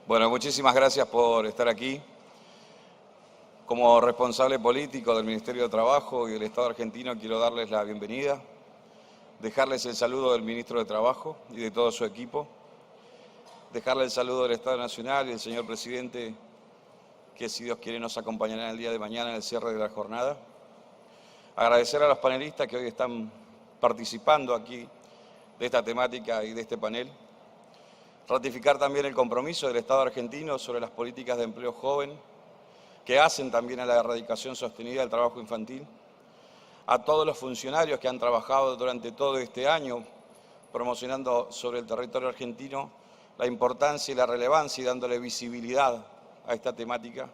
Bueno, muchísimas gracias por estar aquí. Como responsable político del Ministerio de Trabajo y del Estado argentino, quiero darles la bienvenida, dejarles el saludo del Ministro de Trabajo y de todo su equipo, dejarle el saludo del Estado Nacional y del señor Presidente, que si Dios quiere nos acompañará el día de mañana en el cierre de la jornada. Agradecer a los panelistas que hoy están participando aquí de esta temática y de este panel. Ratificar también el compromiso del Estado argentino sobre las políticas de empleo joven, que hacen también a la erradicación sostenida del trabajo infantil. A todos los funcionarios que han trabajado durante todo este año promocionando sobre el territorio argentino la importancia y la relevancia y dándole visibilidad a esta temática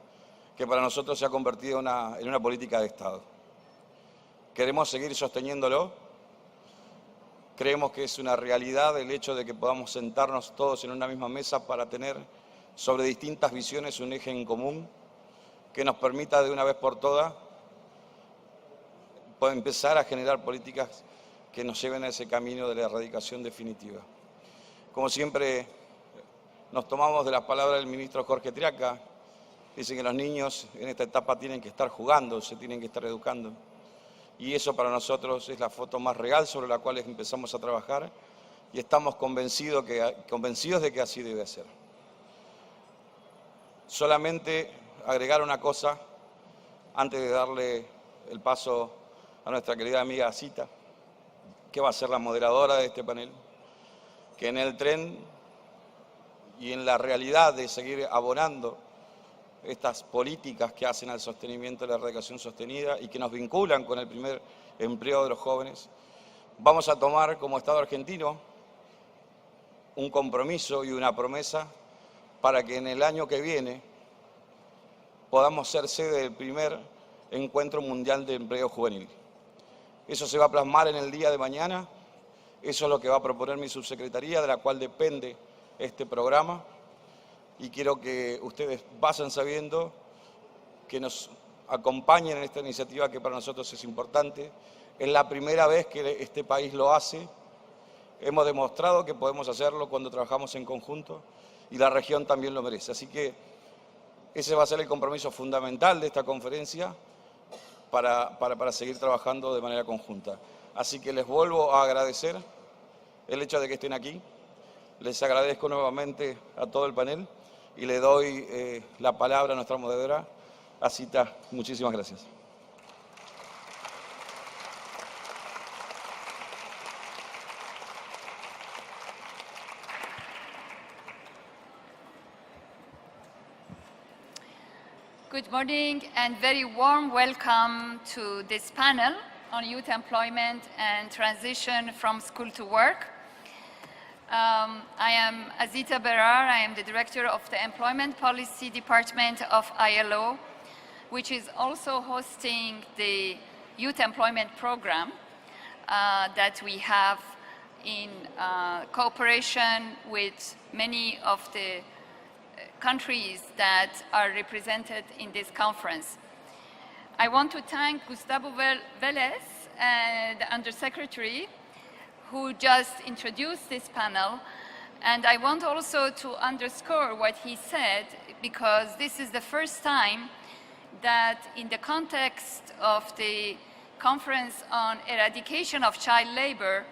que para nosotros se ha convertido en una política de Estado. Queremos seguir sosteniéndolo. Creemos que es una realidad el hecho de que podamos sentarnos todos en una misma mesa para tener sobre distintas visiones un eje en común que nos permita de una vez por todas empezar a generar políticas que nos lleven a ese camino de la erradicación definitiva. Como siempre, nos tomamos de las palabras del ministro Jorge Triaca. Dice que los niños en esta etapa tienen que estar jugando, se tienen que estar educando. Y eso para nosotros es la foto más real sobre la cual empezamos a trabajar y estamos convencidos de que así debe ser. Solamente agregar una cosa antes de darle el paso a nuestra querida amiga Cita, que va a ser la moderadora de este panel, que en el tren y en la realidad de seguir abonando estas políticas que hacen al sostenimiento de la erradicación sostenida y que nos vinculan con el primer empleo de los jóvenes, vamos a tomar como Estado argentino un compromiso y una promesa para que en el año que viene podamos ser sede del primer encuentro mundial de empleo juvenil. Eso se va a plasmar en el día de mañana, eso es lo que va a proponer mi subsecretaría, de la cual depende este programa. Y quiero que ustedes vayan sabiendo que nos acompañen en esta iniciativa que para nosotros es importante. Es la primera vez que este país lo hace. Hemos demostrado que podemos hacerlo cuando trabajamos en conjunto y la región también lo merece. Así que ese va a ser el compromiso fundamental de esta conferencia para seguir trabajando de manera conjunta. Así que les vuelvo a agradecer el hecho de que estén aquí. Les agradezco nuevamente a todo el panel y le doy la palabra a nuestra moderadora, a Cita. Muchísimas gracias. Good morning and very warm welcome to this panel on youth employment and transition from school to work. I am Azita Berar. I am the director of the Employment Policy Department of ILO, which is also hosting the youth employment program that we have in cooperation with many of the countries that are represented in this conference. I want to thank Gustavo Vélez, the Undersecretary, who just introduced this panel. And I want also to underscore what he said, because this is the first time that in the context of the Conference on Eradication of Child Labor,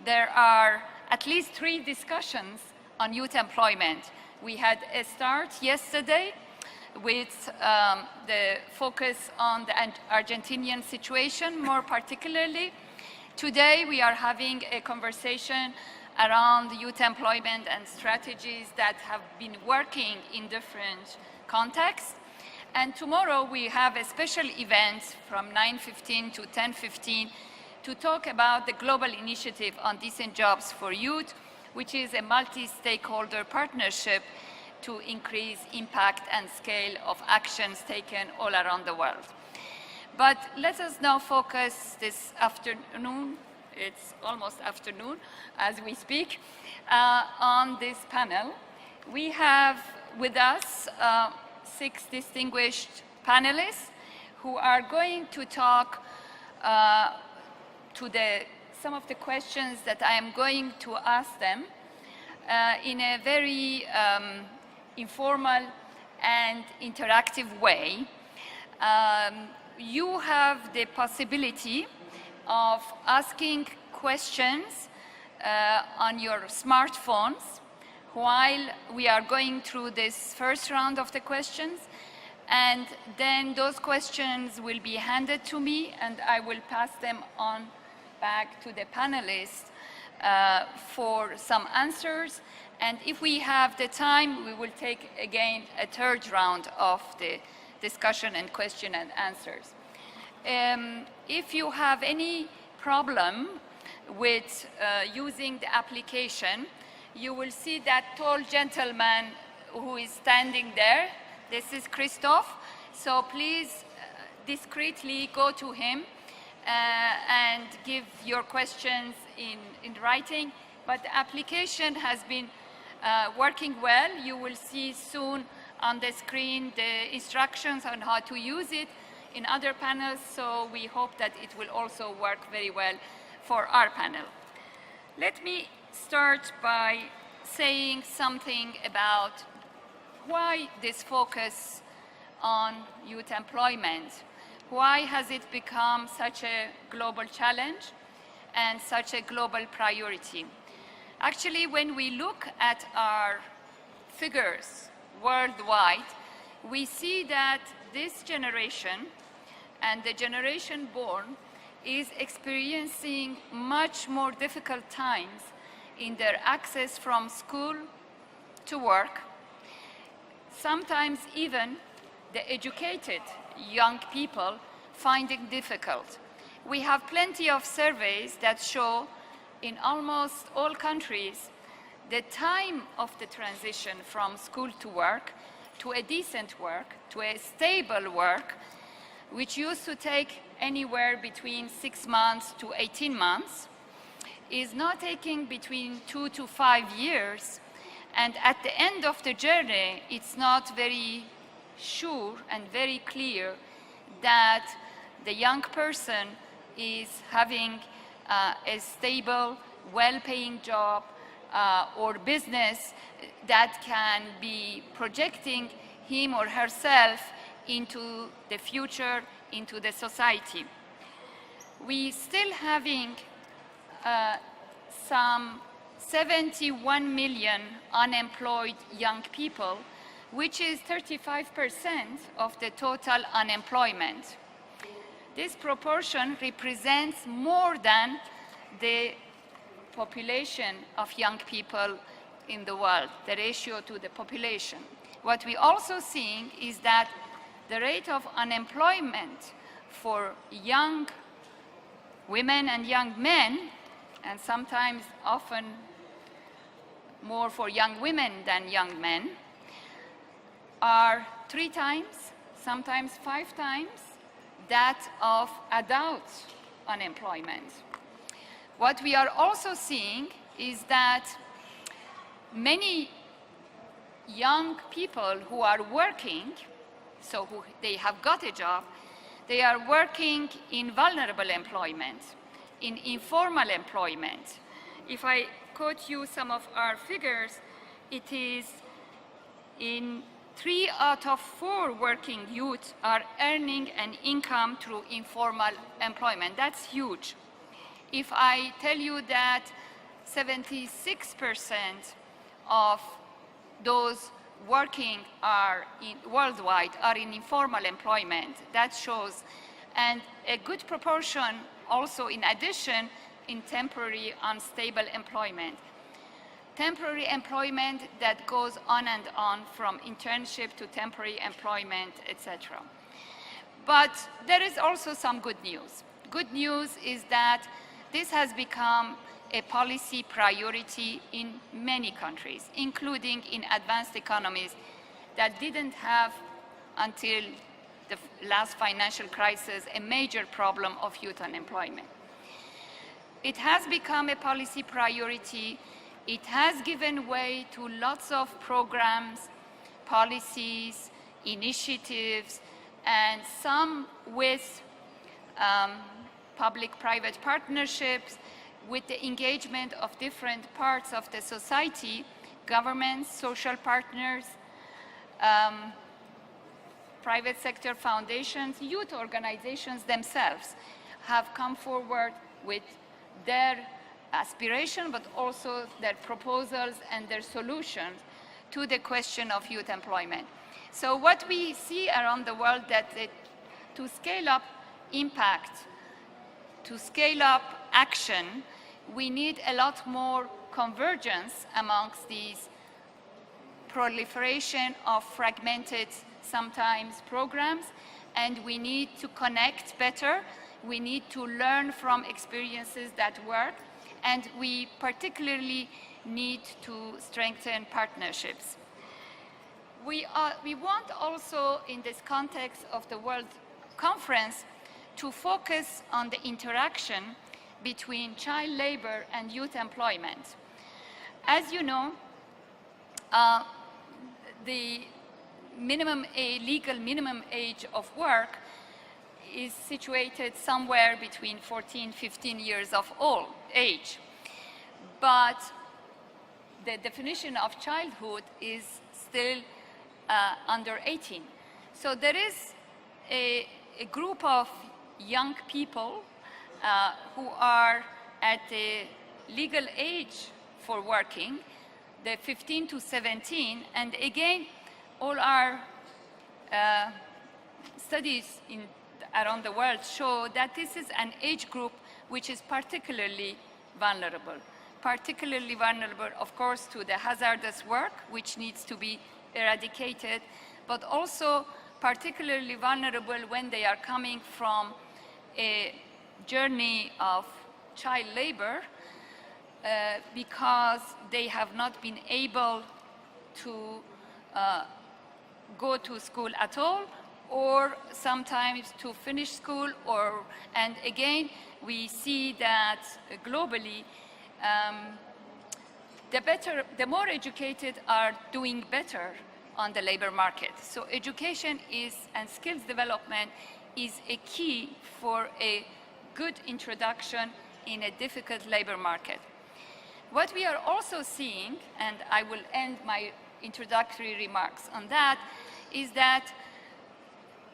there are at least 3 discussions on youth employment. We had a start yesterday with the focus on the Argentinian situation more particularly. Today we are having a conversation around youth employment and strategies that have been working in different contexts. And tomorrow we have a special event from 9:15 to 10:15 to talk about the Global Initiative on Decent Jobs for Youth, which is a multi-stakeholder partnership to increase impact and scale of actions taken all around the world. But let us now focus this afternoon, it's almost afternoon as we speak, on this panel. We have with us 6 distinguished panelists who are going to talk to some of the questions that I am going to ask them in a very informal and interactive way. You have the possibility of asking questions on your smartphones while we are going through this first round of the questions, and then those questions will be handed to me and I will pass them on back to the panelists for some answers. And if we have the time, we will take again a third round of the discussion and question and answers. If you have any problem with using the application, you will see that tall gentleman who is standing there. This is Christoph. So please discreetly go to him and give your questions in writing. But the application has been working well. You will see soon on the screen the instructions on how to use it in other panels, so we hope that it will also work very well for our panel. Let me start by saying something about why this focus on youth employment. Why has it become such a global challenge and such a global priority? Actually, when we look at our figures worldwide, we see that this generation and the generation born is experiencing much more difficult times in their access from school to work. Sometimes even the educated young people find it difficult. We have plenty of surveys that show in almost all countries the time of the transition from school to work, to a decent work, to a stable work, which used to take anywhere between 6 months to 18 months, is now taking between 2 to 5 years. And at the end of the journey, it's not very sure and very clear that the young person is having a stable, well-paying job or business that can be projecting him or herself into the future, into the society. We still having some 71 million unemployed young people, which is 35% of the total unemployment. This proportion represents more than the population of young people in the world, the ratio to the population. What we also seeing is that the rate of unemployment for young women and young men, and sometimes often more for young women than young men, are 3 times, sometimes 5 times that of adult unemployment. What we are also seeing is that many young people who are working, so they have got a job, they are working in vulnerable employment, in informal employment. If I quote you some of our figures, it is in 3 out of 4 working youth are earning an income through informal employment. That's huge. If I tell you that 76% of those working worldwide are in informal employment, that shows, and a good proportion also in addition in temporary unstable employment. Temporary employment that goes on and on from internship to temporary employment, etc. But there is also some good news. Good news is that this has become a policy priority in many countries, including in advanced economies that didn't have, until the last financial crisis, a major problem of youth unemployment. It has become a policy priority. It has given way to lots of programs, policies, initiatives, and some with public-private partnerships, with the engagement of different parts of the society, governments, social partners, private sector foundations, youth organizations themselves have come forward with their aspiration, but also their proposals and their solutions to the question of youth employment. So what we see around the world that to scale up impact, to scale up action, we need a lot more convergence amongst these proliferation of fragmented, sometimes, programs, and we need to connect better. We need to learn from experiences that work, and we particularly need to strengthen partnerships. We want also, in this context of the World Conference, to focus on the interaction between child labor and youth employment. As you know, the legal minimum age of work is situated somewhere between 14, 15 years of age. But the definition of childhood is still under 18. So there is a group of young people who are at the legal age for working, the 15 to 17, and again, all our studies around the world show that this is an age group which is particularly vulnerable, of course, to the hazardous work, which needs to be eradicated, but also particularly vulnerable when they are coming from a journey of child labor because they have not been able to go to school at all, or sometimes to finish school, and again, we see that globally, the more educated are doing better on the labor market. So education and skills development is a key for a good introduction in a difficult labor market. What we are also seeing, and I will end my introductory remarks on that, is that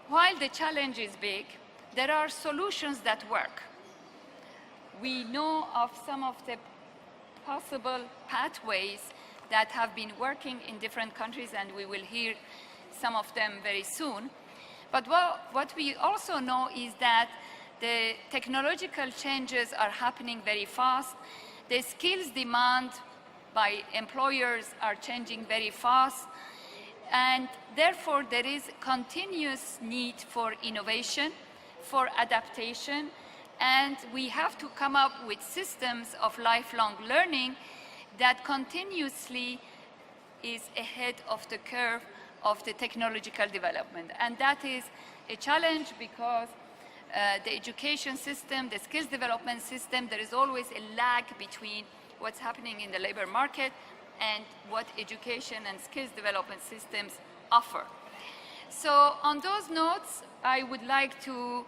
while the challenge is big, there are solutions that work. We know of some of the possible pathways that have been working in different countries, and we will hear some of them very soon. But what we also know is that the technological changes are happening very fast. The skills demand by employers are changing very fast. And therefore, there is continuous need for innovation, for adaptation, and we have to come up with systems of lifelong learning that continuously is ahead of the curve of the technological development. And that is a challenge because the education system, the skills development system, there is always a lag between what's happening in the labor market and what education and skills development systems offer. So on those notes, I would like to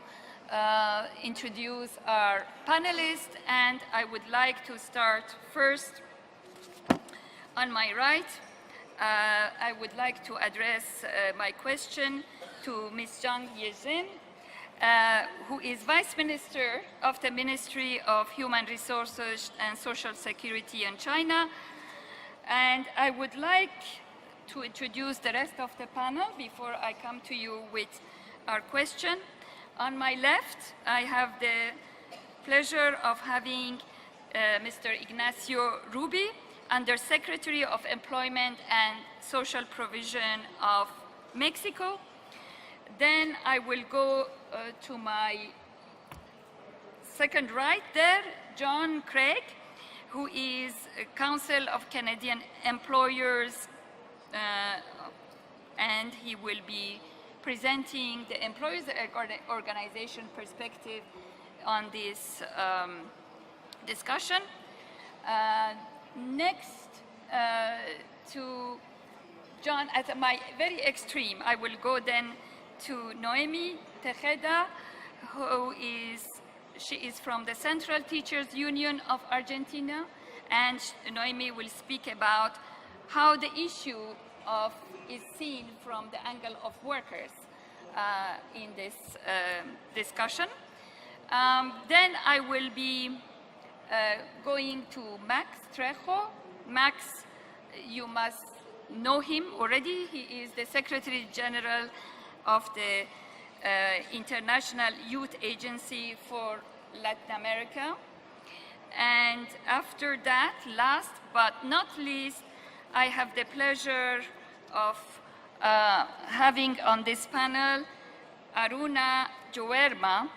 introduce our panelists, and I would like to start first on my right. I would like to address my question to Ms. Zhang Yezhen, who is Vice Minister of the Ministry of Human Resources and Social Security in China. And I would like to introduce the rest of the panel before I come to you with our question. On my left, I have the pleasure of having Mr. Ignacio Rubi, Undersecretary of Employment and Social Provision of Mexico. Then I will go to my second right there, John Craig, who is Council of Canadian Employers, and he will be presenting the employers organization perspective on this discussion. Next to John, at my very extreme, I will go then to Noemi Tejeda, she is from the Central Teachers Union of Argentina, and Noemi will speak about how the issue is seen from the angle of workers in this discussion. Then I will be going to Max Trejo. Max, you must know him already. He is the Secretary General of the International Youth Agency for Latin America. And after that, last but not least, I have the pleasure of having on this panel Aruna Jowerma.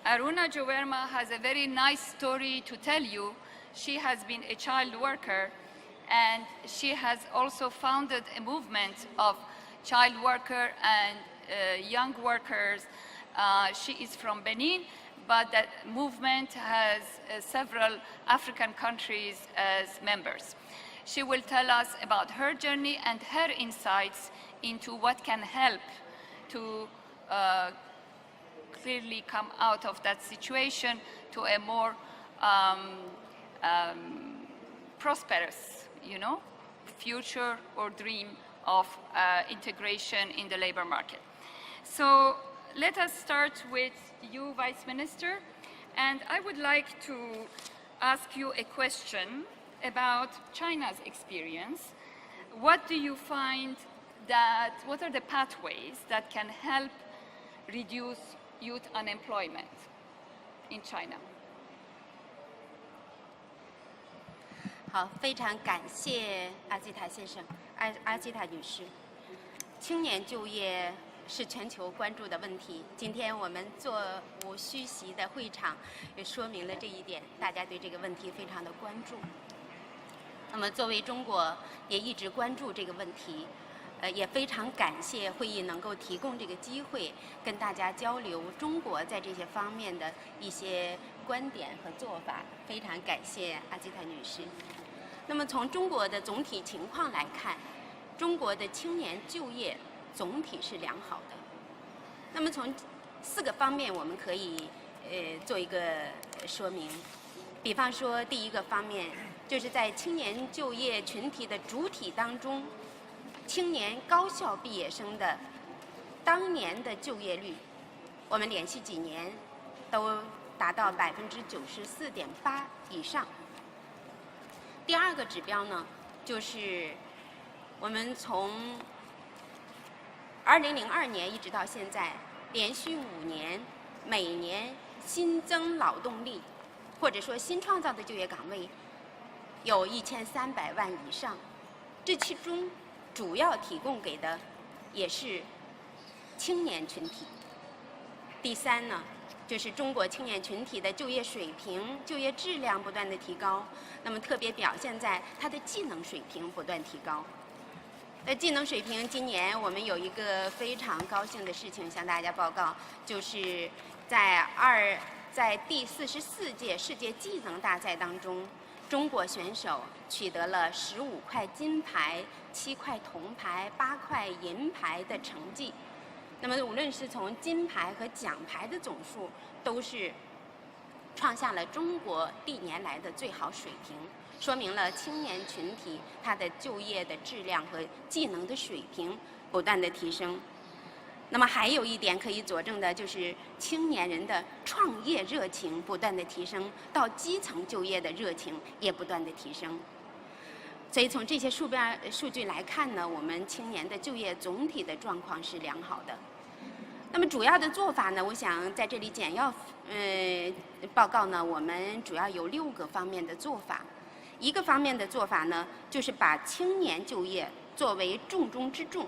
Aruna Jowerma has a very nice story to tell you. She has been a child worker, and she has also founded a movement of child worker and young workers. She is from Benin, but that movement has several African countries as members. She will tell us about her journey and her insights into what can help to clearly come out of that situation to a more prosperous, future or dream of integration in the labor market. So let us start with you, Vice Minister, and I would like to ask you a question about China's experience. What do you find what are the pathways that can help reduce youth unemployment in China? 好，非常感谢阿基塔先生、阿基塔女士。青年就业是全球关注的问题。今天我们座无虚席的会场也说明了这一点，大家对这个问题非常的关注。那么，作为中国也一直关注这个问题，也非常感谢会议能够提供这个机会，跟大家交流中国在这些方面的一些观点和做法。非常感谢阿基塔女士。那么，从中国的总体情况来看，中国的青年就业总体是良好的。那么从4个方面我们可以做一个说明。比方说，第一个方面就是在青年就业群体的主体当中，青年高校毕业生的当年的就业率，我们连续几年都达到94.8%以上。第二个指标呢，就是我们从2002年一直到现在，连续5年，每年新增劳动力，或者说新创造的就业岗位，有1300万以上。这其中主要提供给的也是青年群体。第三呢，就是中国青年群体的就业水平、就业质量不断的提高，那么特别表现在它的技能水平不断提高。技能水平，今年我们有一个非常高兴的事情向大家报告，就是在第44届世界技能大赛当中，中国选手取得了15块金牌、7块铜牌、8块银牌的成绩。那么无论是从金牌和奖牌的总数，都是创下了中国历年来的最好水平，说明了青年群体他的就业的质量和技能的水平不断的提升。那么还有一点可以佐证的就是青年人的创业热情不断的提升，到基层就业的热情也不断的提升。所以从这些数据来看呢，我们青年的就业总体的状况是良好的。那么主要的做法呢，我想在这里简要报告呢，我们主要有6个方面的做法。一个方面的做法呢，就是把青年就业作为重中之重，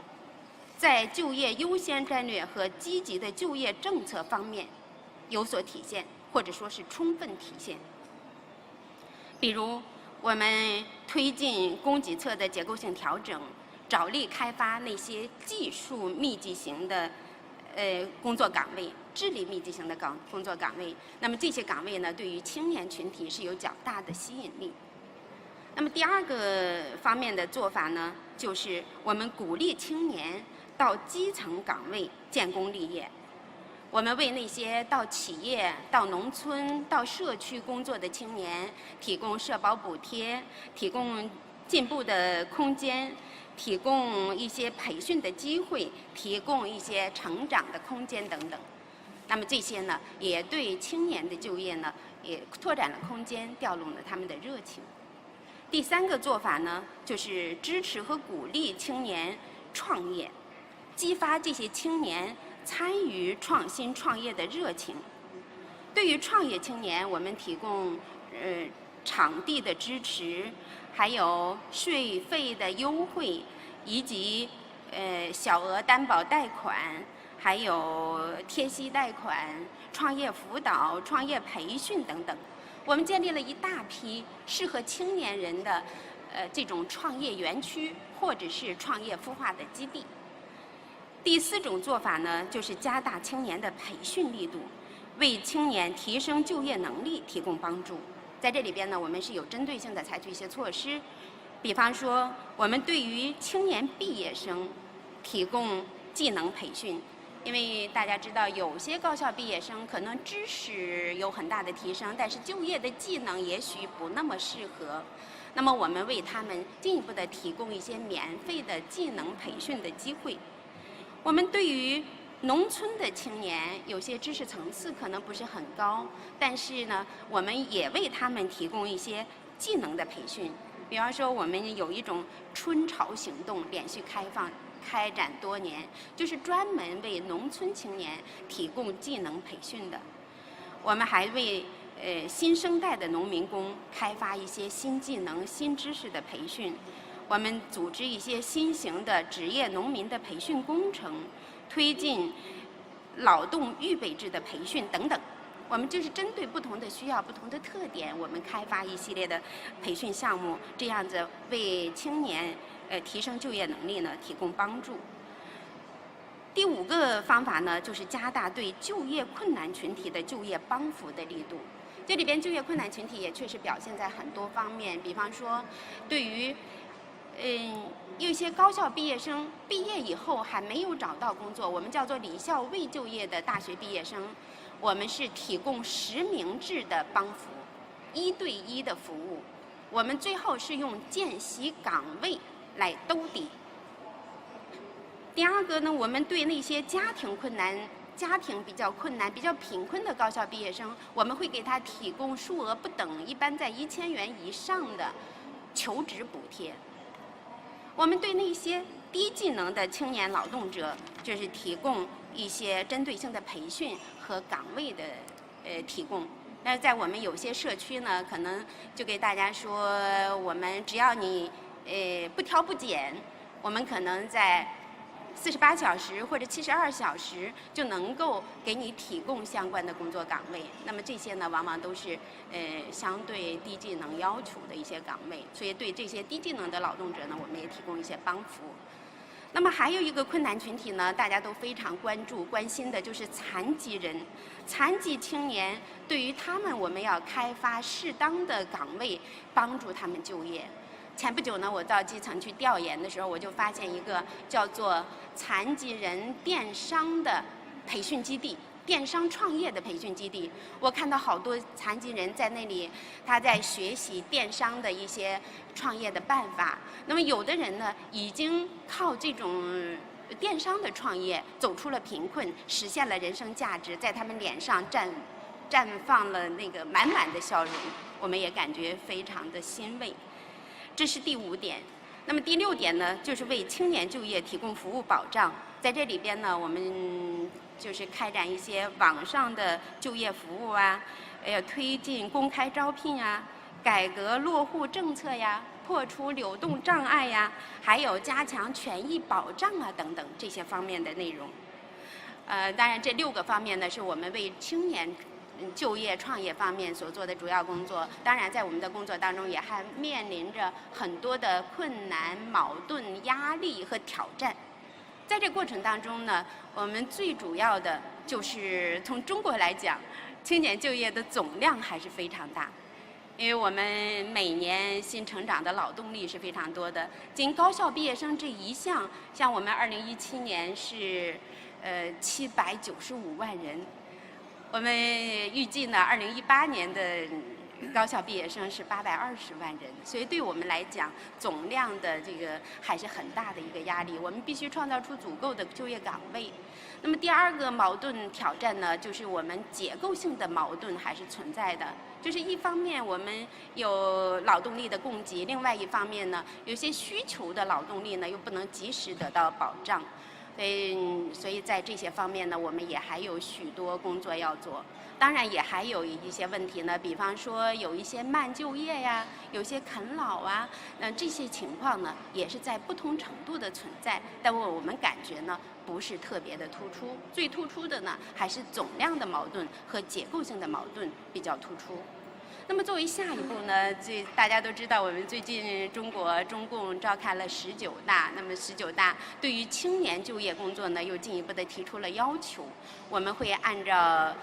在就业优先战略和积极的就业政策方面有所体现，或者说是充分体现。比如，我们推进供给侧的结构性调整，着力开发那些技术密集型的工作岗位、智力密集型的工作岗位。那么这些岗位呢，对于青年群体是有较大的吸引力。那么第2个方面的做法呢，就是我们鼓励青年到基层岗位建功立业。我们为那些到企业、到农村、到社区工作的青年提供社保补贴，提供进步的空间，提供一些培训的机会，提供一些成长的空间等等。那么这些呢，也对青年的就业呢，也拓展了空间，调动了他们的热情。第3个做法呢，就是支持和鼓励青年创业，激发这些青年参与创新创业的热情。对于创业青年，我们提供场地的支持，还有税费的优惠，以及小额担保贷款，还有贴息贷款、创业辅导、创业培训等等。我们建立了一大批适合青年人的这种创业园区或者是创业孵化的基地。第4种做法呢，就是加大青年的培训力度，为青年提升就业能力提供帮助。在这里边呢，我们是有针对性的采取一些措施，比方说，我们对于青年毕业生提供技能培训。因为大家知道，有些高校毕业生可能知识有很大的提升，但是就业的技能也许不那么适合。那么我们为他们进一步的提供一些免费的技能培训的机会。我们对于农村的青年，有些知识层次可能不是很高，但是呢，我们也为他们提供一些技能的培训。比方说，我们有一种春潮行动，连续开展多年，就是专门为农村青年提供技能培训的。我们还为新生代的农民工开发一些新技能、新知识的培训。我们组织一些新型的职业农民的培训工程，推进劳动预备制的培训等等。我们就是针对不同的需要、不同的特点，我们开发一系列的培训项目，这样子为青年提升就业能力呢提供帮助。第5个方法呢，就是加大对就业困难群体的就业帮扶的力度。这里边就业困难群体也确实表现在很多方面，比方说，对于有一些高校毕业生毕业以后还没有找到工作，我们叫做离校未就业的大学毕业生，我们是提供实名制的帮扶，1对1的服务。我们最后是用见习岗位来兜底。第2个呢，我们对那些家庭比较困难、比较贫困的高校毕业生，我们会给他提供数额不等，一般在1000元以上的求职补贴。我们对那些低技能的青年劳动者，就是提供一些针对性的培训和岗位的提供。那在我们有些社区呢，可能就给大家说，我们只要你不挑不拣，我们可能在48小时或者72小时就能够给你提供相关的工作岗位。那么这些呢，往往都是相对低技能要求的一些岗位，所以对这些低技能的劳动者呢，我们也提供一些帮扶。那么还有一个困难群体呢，大家都非常关心的就是残疾人、残疾青年。对于他们，我们要开发适当的岗位，帮助他们就业。前不久呢，我到基层去调研的时候，我就发现一个叫做残疾人电商的培训基地，电商创业的培训基地。我看到好多残疾人在那里，他在学习电商的一些创业的办法。那么有的人呢，已经靠这种电商的创业走出了贫困，实现了人生价值，在他们脸上绽放了那个满满的笑容，我们也感觉非常的欣慰。这是第5点。那么第6点呢，就是为青年就业提供服务保障。在这里边呢，我们就是开展一些网上的就业服务啊，推进公开招聘啊，改革落户政策呀，破除流动障碍呀，还有加强权益保障啊等等这些方面的内容。当然这6个方面呢，是我们为青年就业创业方面所做的主要工作。当然在我们的工作当中也还面临着很多的困难、矛盾、压力和挑战。在这过程当中呢，我们最主要的就是从中国来讲，青年就业的总量还是非常大，因为我们每年新成长的劳动力是非常多的。仅高校毕业生这一项，像我们2017年是795万人。我们预计呢，2018年的高校毕业生是820万人，所以对我们来讲，总量的这个还是很大的一个压力。我们必须创造出足够的就业岗位。那么第二个矛盾挑战呢，就是我们结构性的矛盾还是存在的。就是一方面我们有劳动力的供给，另外一方面呢，有些需求的劳动力呢又不能及时得到保障。所以在这些方面呢，我们也还有许多工作要做。当然也还有一些问题呢，比方说有一些慢就业呀，有些啃老啊，这些情况呢也是在不同程度的存在，但我们感觉呢不是特别的突出，最突出的呢还是总量的矛盾和结构性的矛盾比较突出。那么作为下一步呢，大家都知道，我们最近中共召开了19大，那么19大对于青年就业工作呢，又进一步的提出了要求。我们会按照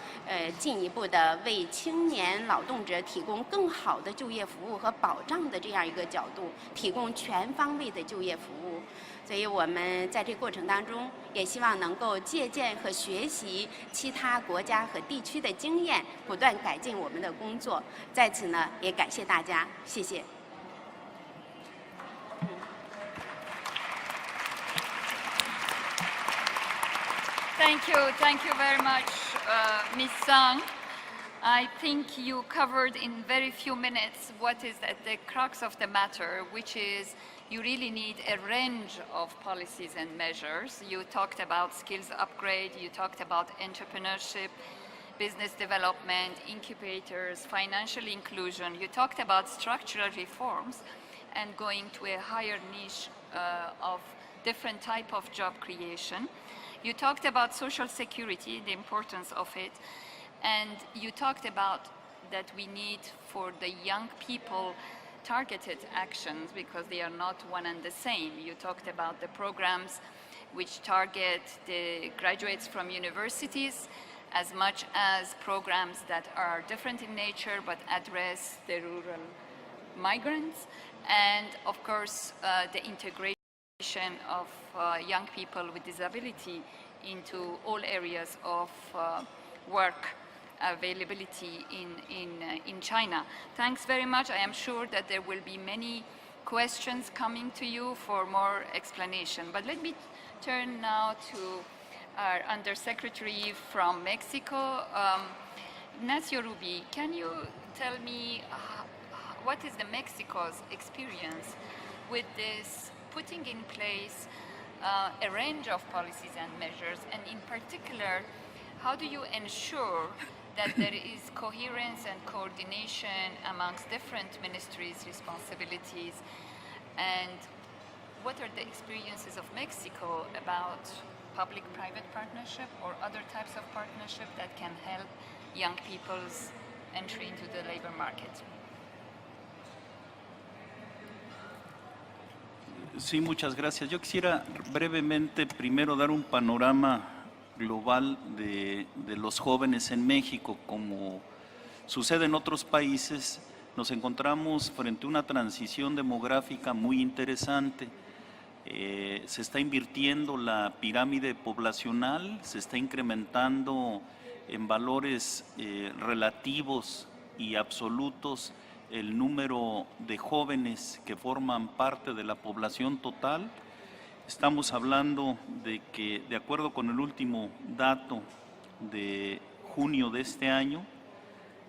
进一步的为青年劳动者提供更好的就业服务和保障的这样一个角度，提供全方位的就业服务。所以我们在这个过程当中，也希望能够借鉴和学习其他国家和地区的经验，不断改进我们的工作。在此呢，也感谢大家，谢谢。Thank you very much, Ms. Song. I think you covered in very few minutes what is at the crux of the matter, which is you really need a range of policies and measures. You talked about skills upgrade, you talked about entrepreneurship, business development, incubators, financial inclusion. You talked about structural reforms and going to a higher niche of different type of job creation. You talked about social security, the importance of it. And you talked about that we need for the young people targeted actions because they are not one and the same. You talked about the programs which target the graduates from universities as much as programs that are different in nature but address the rural migrants. And of course, the integration of young people with disability into all areas of work availability in China. Thanks very much. I am sure that there will be many questions coming to you for more explanation. But let me turn now to our Undersecretary from Mexico, Ignacio Rubi. Can you tell me what is the Mexico's experience with this putting in place a range of policies and measures, and in particular, how do you ensure that there is coherence and coordination amongst different ministries' responsibilities? And what are the experiences of Mexico about public-private partnership or other types of partnership that can help young people's entry into the labor market? Sí, muchas gracias. Yo quisiera brevemente primero dar un panorama global de los jóvenes en México. Como sucede en otros países, nos encontramos frente a una transición demográfica muy interesante. Se está invirtiendo la pirámide poblacional, se está incrementando en valores relativos y absolutos el número de jóvenes que forman parte de la población total. Estamos hablando de que, de acuerdo con el último dato de junio de este año,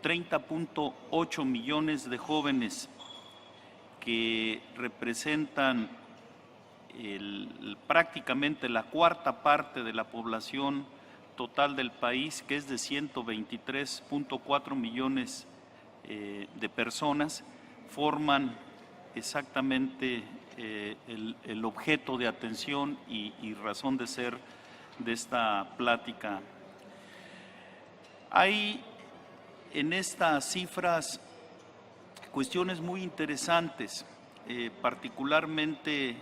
30.8 millones de jóvenes que representan prácticamente la cuarta parte de la población total del país, que es de 123.4 millones de personas, forman exactamente el objeto de atención y razón de ser de esta plática. Hay en estas cifras cuestiones muy interesantes, particularmente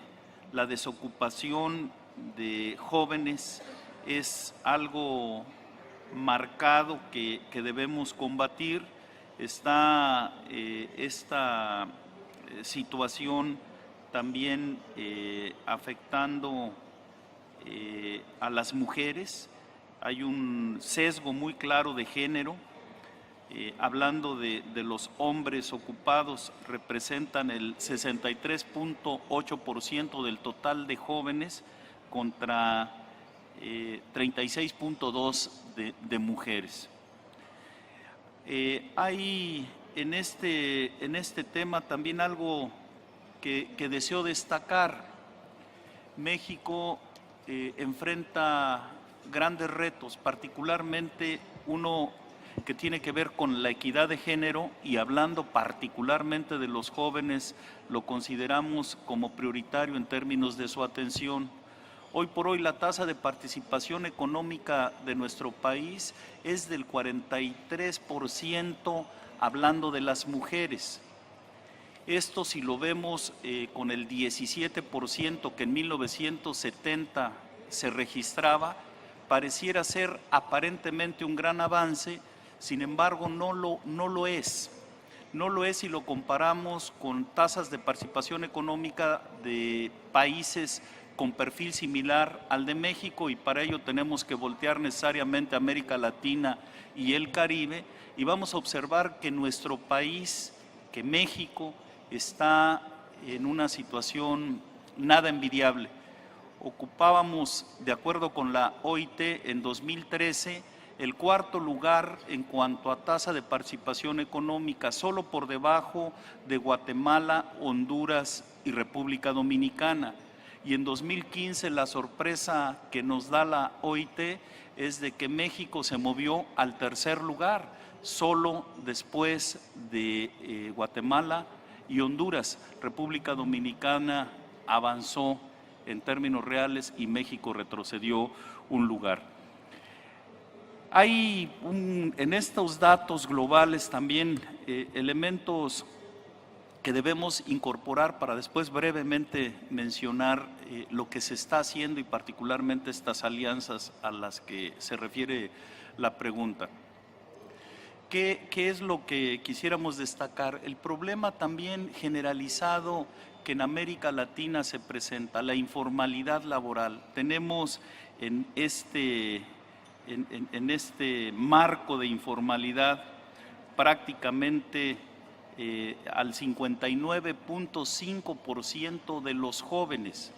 la desocupación de jóvenes es algo marcado que debemos combatir. Está esta situación también afectando a las mujeres. Hay un sesgo muy claro de género. hablando de los hombres ocupados, representan el 63.8% del total de jóvenes contra 36.2% de mujeres. Hay en este tema también algo que deseo destacar. México enfrenta grandes retos, particularmente uno que tiene que ver con la equidad de género, y hablando particularmente de los jóvenes, lo consideramos como prioritario en términos de su atención. Hoy por hoy la tasa de participación económica de nuestro país es del 43%, hablando de las mujeres. Esto, si lo vemos con el 17% que en 1970 se registraba, pareciera ser aparentemente un gran avance. Sin embargo, no lo es. No lo es si lo comparamos con tasas de participación económica de países con perfil similar al de México, y para ello tenemos que voltear necesariamente a América Latina y el Caribe, y vamos a observar que nuestro país, que México, está en una situación nada envidiable. Ocupábamos, de acuerdo con la OIT, en 2013, el cuarto lugar en cuanto a tasa de participación económica, solo por debajo de Guatemala, Honduras y República Dominicana. Y en 2015 la sorpresa que nos da la OIT es de que México se movió al tercer lugar, solo después de Guatemala y Honduras. República Dominicana avanzó en términos reales y México retrocedió un lugar. Hay en estos datos globales también elementos que debemos incorporar para después brevemente mencionar lo que se está haciendo y particularmente estas alianzas a las que se refiere la pregunta. ¿Qué es lo que quisiéramos destacar? El problema también generalizado que en América Latina se presenta, la informalidad laboral. Tenemos en este marco de informalidad prácticamente al 59.5% de los jóvenes.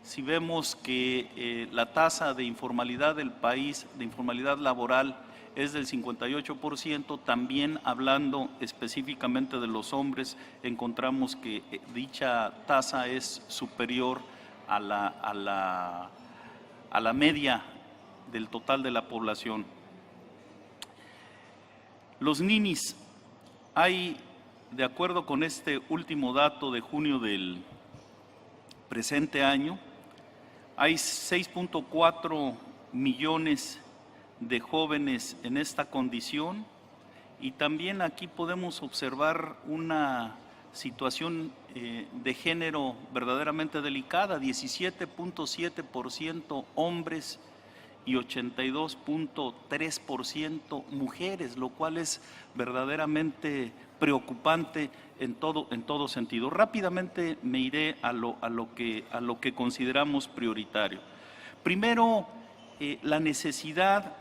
Si vemos que la tasa de informalidad del país, de informalidad laboral, es del 58%, también hablando específicamente de los hombres, encontramos que dicha tasa es superior a la media del total de la población. Los ninis, hay, de acuerdo con este último dato de junio del presente año, hay 6.4 millones de jóvenes en esta condición, y también aquí podemos observar una situación de género verdaderamente delicada: 17.7% hombres y 82.3% mujeres, lo cual es verdaderamente preocupante en todo sentido. Rápidamente me iré a lo que consideramos prioritario. Primero, la necesidad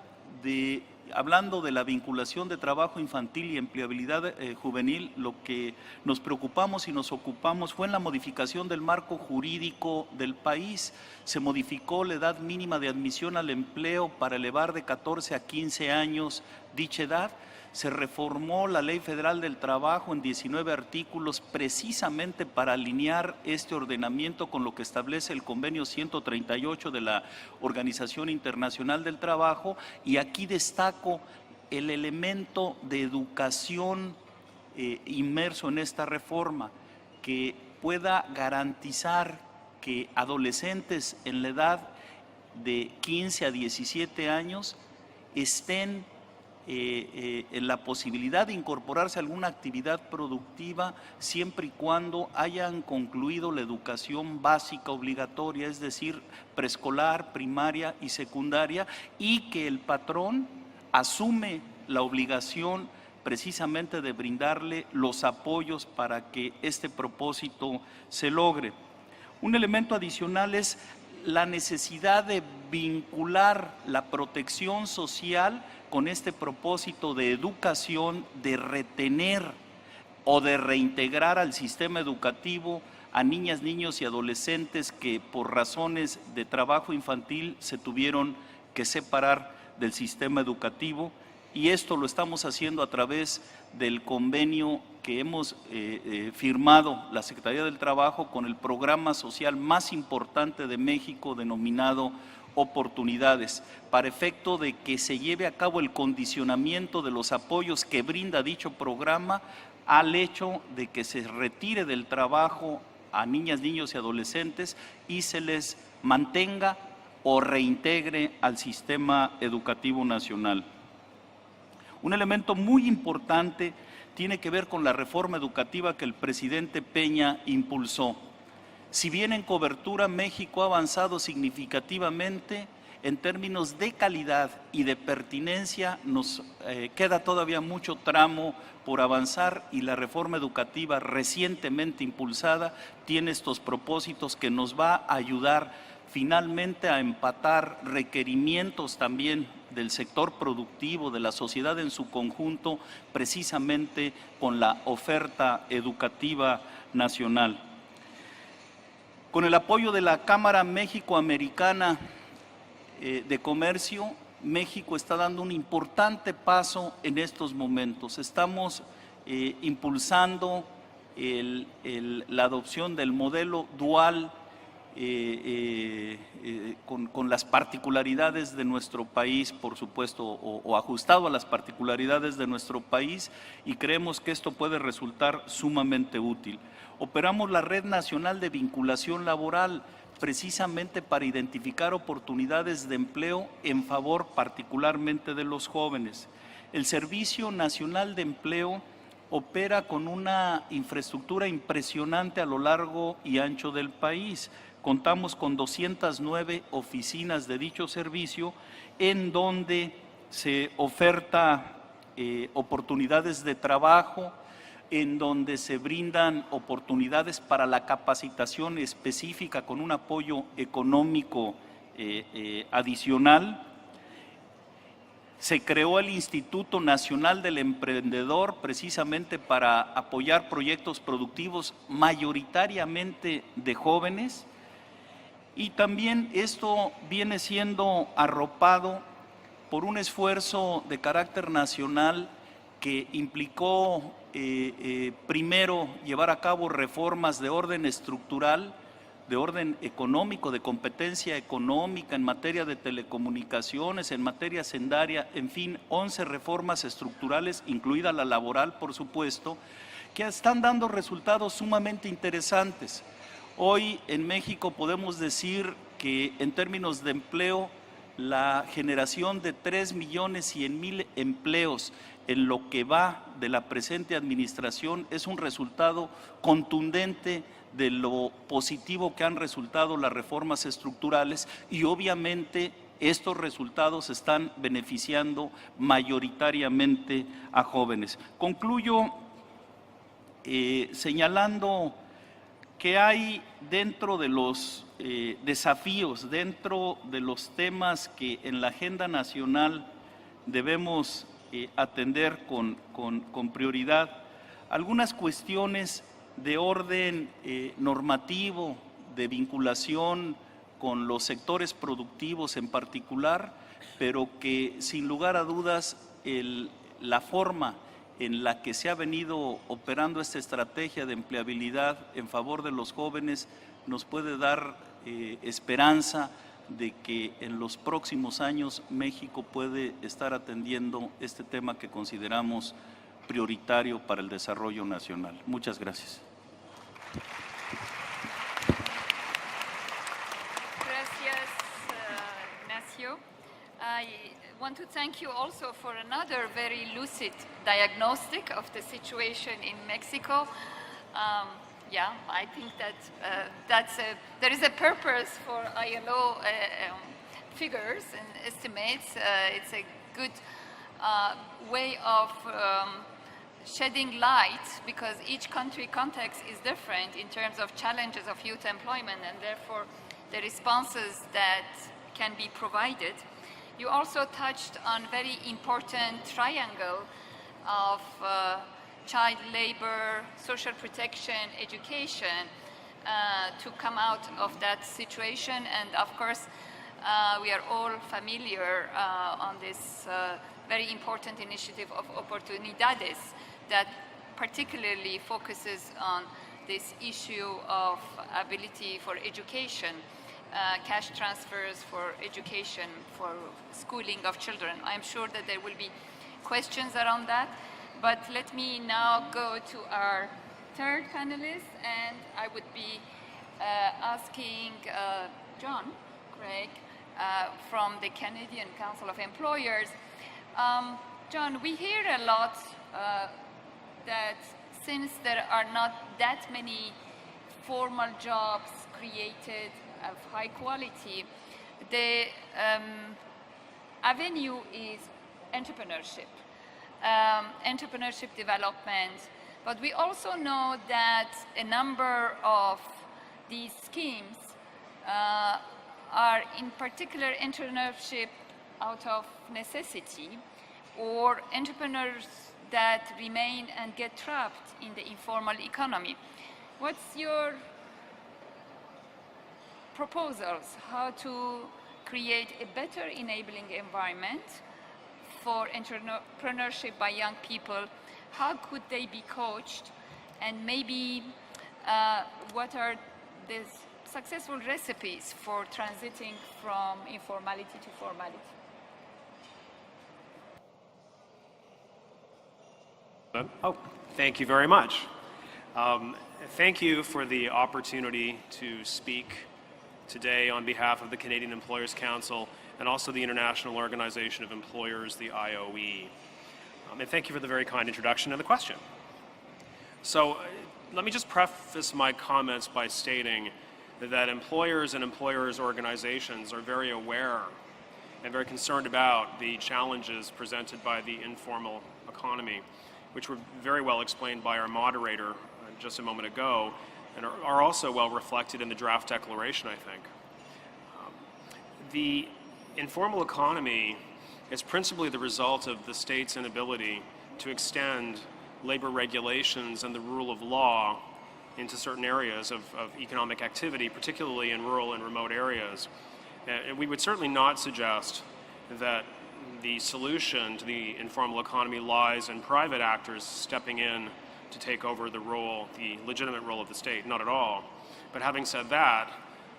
de, hablando de la vinculación de trabajo infantil y empleabilidad juvenil, lo que nos preocupamos y nos ocupamos fue en la modificación del marco jurídico del país. Se modificó la edad mínima de admisión al empleo para elevar de 14 a 15 años dicha edad. Se reformó la Ley Federal del Trabajo en 19 artículos precisamente para alinear este ordenamiento con lo que establece el convenio 138 de la Organización Internacional del Trabajo, y aquí destaco el elemento de educación inmerso en esta reforma, que pueda garantizar que adolescentes en la edad de 15 a 17 años estén en la posibilidad de incorporarse a alguna actividad productiva siempre y cuando hayan concluido la educación básica obligatoria, es decir, preescolar, primaria y secundaria, y que el patrón asume la obligación precisamente de brindarle los apoyos para que este propósito se logre. Un elemento adicional es la necesidad de vincular la protección social con este propósito de educación, de retener o de reintegrar al sistema educativo a niñas, niños y adolescentes que por razones de trabajo infantil se tuvieron que separar del sistema educativo, y esto lo estamos haciendo a través del convenio que hemos firmado la Secretaría del Trabajo con el programa social más importante de México denominado Oportunidades, para efecto de que se lleve a cabo el condicionamiento de los apoyos que brinda dicho programa al hecho de que se retire del trabajo a niñas, niños y adolescentes y se les mantenga o reintegre al sistema educativo nacional. Un elemento muy importante tiene que ver con la reforma educativa que el presidente Peña impulsó. Si bien en cobertura México ha avanzado significativamente, en términos de calidad y de pertinencia nos queda todavía mucho tramo por avanzar, y la reforma educativa recientemente impulsada tiene estos propósitos que nos va a ayudar finalmente a empatar requerimientos también del sector productivo, de la sociedad en su conjunto, precisamente con la oferta educativa nacional. Con el apoyo de la Cámara México-Americana de Comercio, México está dando un importante paso en estos momentos. Estamos impulsando la adopción del modelo dual con las particularidades de nuestro país, por supuesto, o ajustado a las particularidades de nuestro país, y creemos que esto puede resultar sumamente útil. Operamos la Red Nacional de Vinculación Laboral precisamente para identificar oportunidades de empleo en favor particularmente de los jóvenes. El Servicio Nacional de Empleo opera con una infraestructura impresionante a lo largo y ancho del país. Contamos con 209 oficinas de dicho servicio en donde se oferta oportunidades de trabajo, en donde se brindan oportunidades para la capacitación específica con un apoyo económico adicional. Se creó el Instituto Nacional del Emprendedor precisamente para apoyar proyectos productivos mayoritariamente de jóvenes, y también esto viene siendo arropado por un esfuerzo de carácter nacional que implicó primero llevar a cabo reformas de orden estructural, de orden económico, de competencia económica en materia de telecomunicaciones, en materia hacendaria, en fin, 11 reformas estructurales, incluida la laboral, por supuesto, que están dando resultados sumamente interesantes. Hoy en México podemos decir que en términos de empleo, la generación de 3.100.000 empleos en lo que va de la presente administración es un resultado contundente de lo positivo que han resultado las reformas estructurales, y obviamente estos resultados están beneficiando mayoritariamente a jóvenes. Concluyo señalando que hay dentro de los desafíos, dentro de los temas que en la agenda nacional debemos atender con prioridad, algunas cuestiones de orden normativo, de vinculación con los sectores productivos en particular, pero que sin lugar a dudas la forma en la que se ha venido operando esta estrategia de empleabilidad en favor de los jóvenes nos puede dar esperanza de que en los próximos años México puede estar atendiendo este tema que consideramos prioritario para el desarrollo nacional. Muchas gracias. Gracias, Ignacio. I want to thank you also for another very lucid diagnostic of the situation in Mexico. Yeah, I think that there is a purpose for ILO figures and estimates. It's a good way of shedding light, because each country context is different in terms of challenges of youth employment, and therefore the responses that can be provided. You also touched on very important triangle of child labor, social protection, education to come out of that situation. And of course, we are all familiar on this very important initiative of Oportunidades that particularly focuses on this issue of ability for education, cash transfers for education, for schooling of children. I'm sure that there will be questions around that, but let me now go to our third panelist, and I would be asking John Craig from the Canadian Council of Employers. John, we hear a lot that since there are not that many formal jobs created of high quality, the avenue is entrepreneurship, entrepreneurship development. But we also know that a number of these schemes are in particular entrepreneurship out of necessity, or entrepreneurs that remain and get trapped in the informal economy. What's your proposals how to create a better enabling environment for entrepreneurship by young people? How could they be coached? And maybe what are the successful recipes for transiting from informality to formality? Oh, thank you very much. Thank you for the opportunity to speak today on behalf of the Canadian Employers Council and also the International Organization of Employers, the IOE. And thank you for the very kind introduction and the question. So let me just preface my comments by stating that employers and employers organizations are very aware and very concerned about the challenges presented by the informal economy, which were very well explained by our moderator just a moment ago, and are also well reflected in the draft declaration, I think. The informal economy is principally the result of the state's inability to extend labor regulations and the rule of law into certain areas of economic activity, particularly in rural and remote areas. And we would certainly not suggest that the solution to the informal economy lies in private actors stepping in to take over the role, the legitimate role of the state, not at all. But having said that,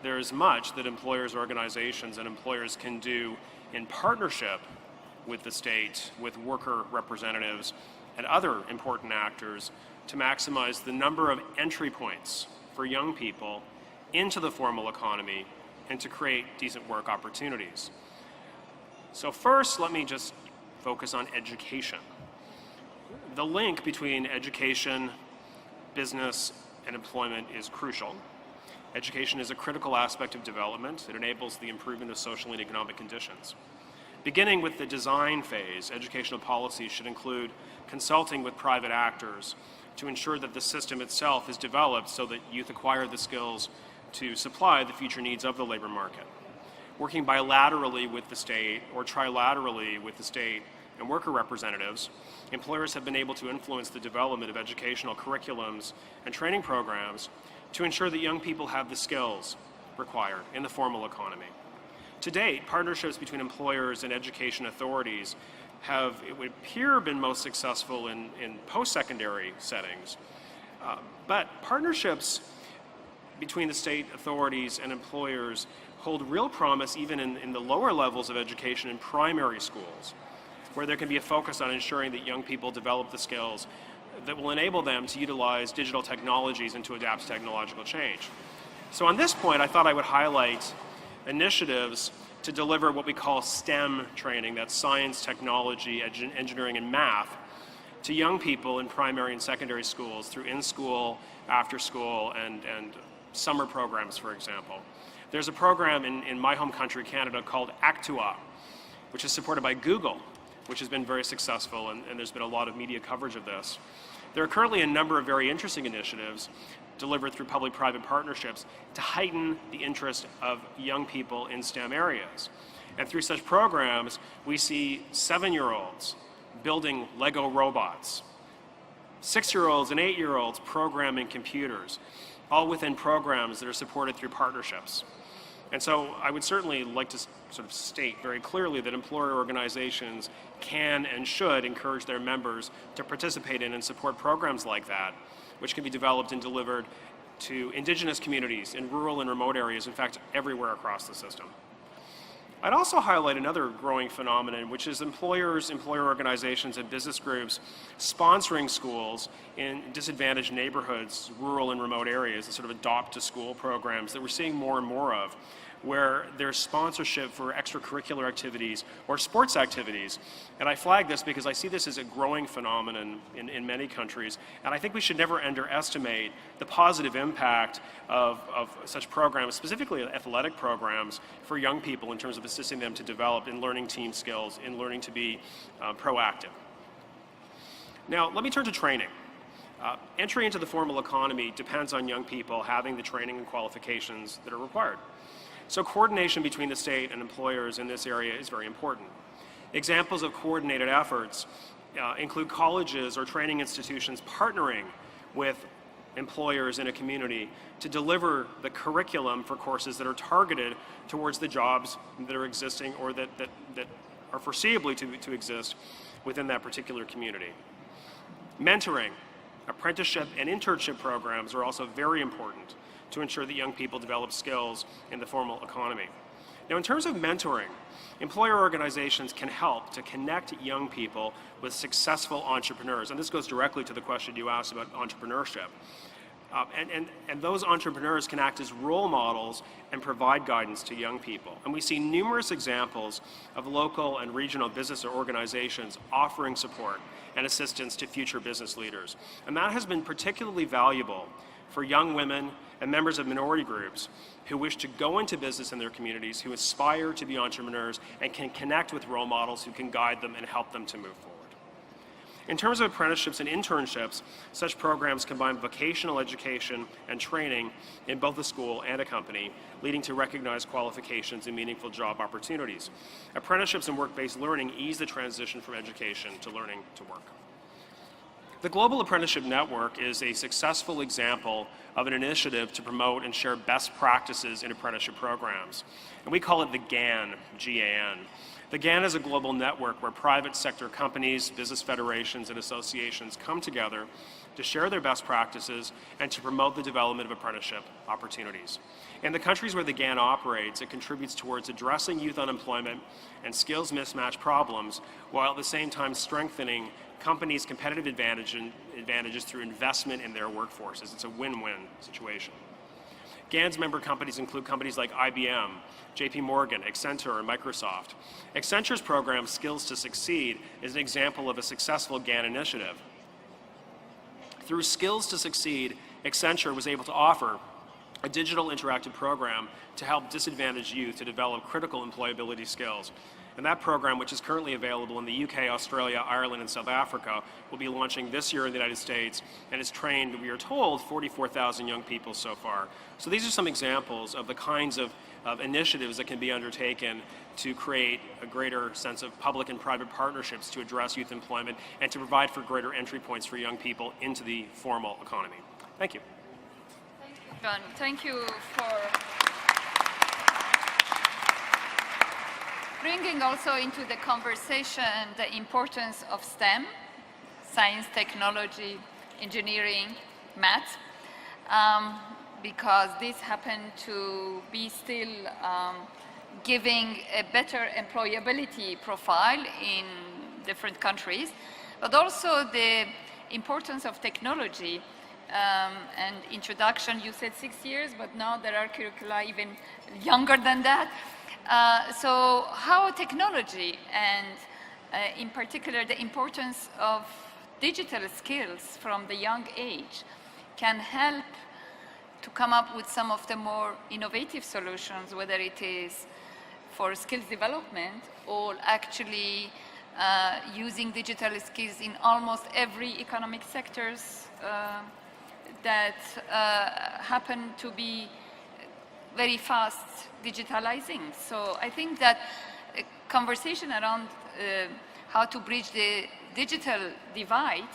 there is much that employers, organizations, and employers can do in partnership with the state, with worker representatives, and other important actors to maximize the number of entry points for young people into the formal economy and to create decent work opportunities. So first, let me just focus on education. The link between education, business, and employment is crucial. Education is a critical aspect of development. It enables the improvement of social and economic conditions. Beginning with the design phase, educational policies should include consulting with private actors to ensure that the system itself is developed so that youth acquire the skills to supply the future needs of the labor market. Working bilaterally with the state or trilaterally with the state and worker representatives, employers have been able to influence the development of educational curriculums and training programs to ensure that young people have the skills required in the formal economy. To date, partnerships between employers and education authorities have, it would appear, been most successful in post-secondary settings. But partnerships between the state authorities and employers hold real promise even in the lower levels of education in primary schools, where there can be a focus on ensuring that young people develop the skills that will enable them to utilize digital technologies and to adapt to technological change. So on this point, I thought I would highlight initiatives to deliver what we call STEM training, that's science, technology, engineering, and math, to young people in primary and secondary schools through in-school, after-school, and summer programs, for example. There's a program in my home country, Canada, called Actua, which is supported by Google, which has been very successful, and there's been a lot of media coverage of this. There are currently a number of very interesting initiatives delivered through public-private partnerships to heighten the interest of young people in STEM areas. And through such programs, we see 7-year-olds building Lego robots, 6-year-olds and 8-year-olds programming computers, all within programs that are supported through partnerships. And so I would certainly like to sort of state very clearly that employer organizations can and should encourage their members to participate in and support programs like that, which can be developed and delivered to indigenous communities in rural and remote areas, in fact, everywhere across the system. I'd also highlight another growing phenomenon, which is employers, employer organizations, and business groups sponsoring schools in disadvantaged neighborhoods, rural and remote areas, the sort of adopt-to-school programs that we're seeing more and more of, where there's sponsorship for extracurricular activities or sports activities. And I flag this because I see this as a growing phenomenon in many countries, and I think we should never underestimate the positive impact of such programs, specifically athletic programs, for young people in terms of assisting them to develop in learning team skills, in learning to be proactive. Now, let me turn to training. Entry into the formal economy depends on young people having the training and qualifications that are required. So coordination between the state and employers in this area is very important. Examples of coordinated efforts include colleges or training institutions partnering with employers in a community to deliver the curriculum for courses that are targeted towards the jobs that are existing or that are foreseeably to exist within that particular community. Mentoring, apprenticeship, and internship programs are also very important to ensure that young people develop skills in the formal economy. Now, in terms of mentoring, employer organizations can help to connect young people with successful entrepreneurs, and this goes directly to the question you asked about entrepreneurship. And those entrepreneurs can act as role models and provide guidance to young people. And we see numerous examples of local and regional business or organizations offering support and assistance to future business leaders. And that has been particularly valuable for young women and members of minority groups who wish to go into business in their communities, who aspire to be entrepreneurs and can connect with role models who can guide them and help them to move forward. In terms of apprenticeships and internships, such programs combine vocational education and training in both a school and a company, leading to recognized qualifications and meaningful job opportunities. Apprenticeships and work-based learning ease the transition from education to learning to work. The Global Apprenticeship Network is a successful example of an initiative to promote and share best practices in apprenticeship programs. And we call it the GAN, G-A-N. The GAN is a global network where private sector companies, business federations, and associations come together to share their best practices and to promote the development of apprenticeship opportunities. In the countries where the GAN operates, it contributes towards addressing youth unemployment and skills mismatch problems, while at the same time strengthening companies' competitive advantages through investment in their workforces. It's a win-win situation. GAN's member companies include companies like IBM, JP Morgan, Accenture, and Microsoft. Accenture's program, Skills to Succeed, is an example of a successful GAN initiative. Through Skills to Succeed, Accenture was able to offer a digital interactive program to help disadvantaged youth to develop critical employability skills. And that program, which is currently available in the UK, Australia, Ireland, and South Africa, will be launching this year in the United States, and has trained, we are told, 44,000 young people so far. So these are some examples of the kinds of initiatives that can be undertaken to create a greater sense of public and private partnerships to address youth employment and to provide for greater entry points for young people into the formal economy. Thank you. Thank you, John. Thank you for bringing also into the conversation the importance of STEM, science, technology, engineering, math, because this happened to be still giving a better employability profile in different countries, but also the importance of technology and introduction. You said 6 years, but now there are curricula even younger than that. So how technology and in particular the importance of digital skills from the young age can help to come up with some of the more innovative solutions, whether it is for skills development or actually using digital skills in almost every economic sectors that happen to be very fast digitalizing. So I think that a conversation around how to bridge the digital divide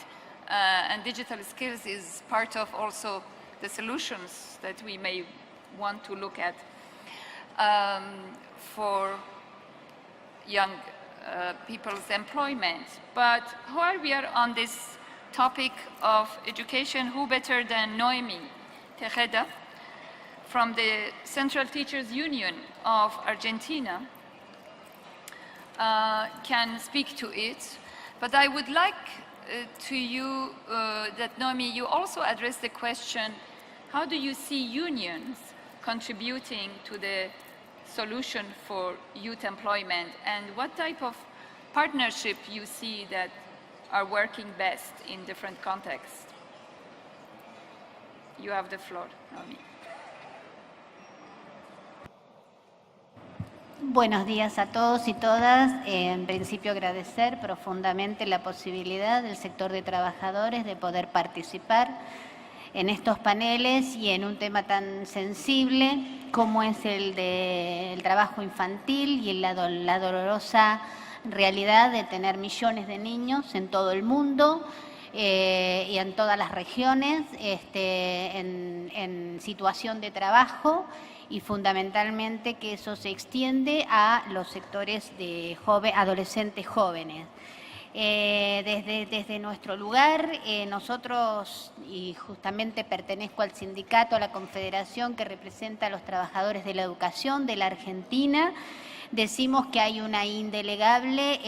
and digital skills is part of also the solutions that we may want to look at for young people's employment. But while we are on this topic of education, who better than Noemi Tejeda from the Central Teachers Union of Argentina can speak to it. But I would like to you that, Noemi, you also address the question, how do you see unions contributing to the solution for youth employment, and what type of partnership you see that are working best in different contexts? You have the floor, Noemi. Buenos días a todos y todas. En principio, agradecer profundamente la posibilidad del sector de trabajadores de poder participar en estos paneles y en un tema tan sensible como es el del trabajo infantil y la dolorosa realidad de tener millones de niños en todo el mundo y en todas las regiones en situación de trabajo, y fundamentalmente que eso se extiende a los sectores de adolescentes jóvenes. Desde nuestro lugar, nosotros, y justamente pertenezco al sindicato, a la confederación que representa a los trabajadores de la educación de la Argentina, decimos que hay una indelegable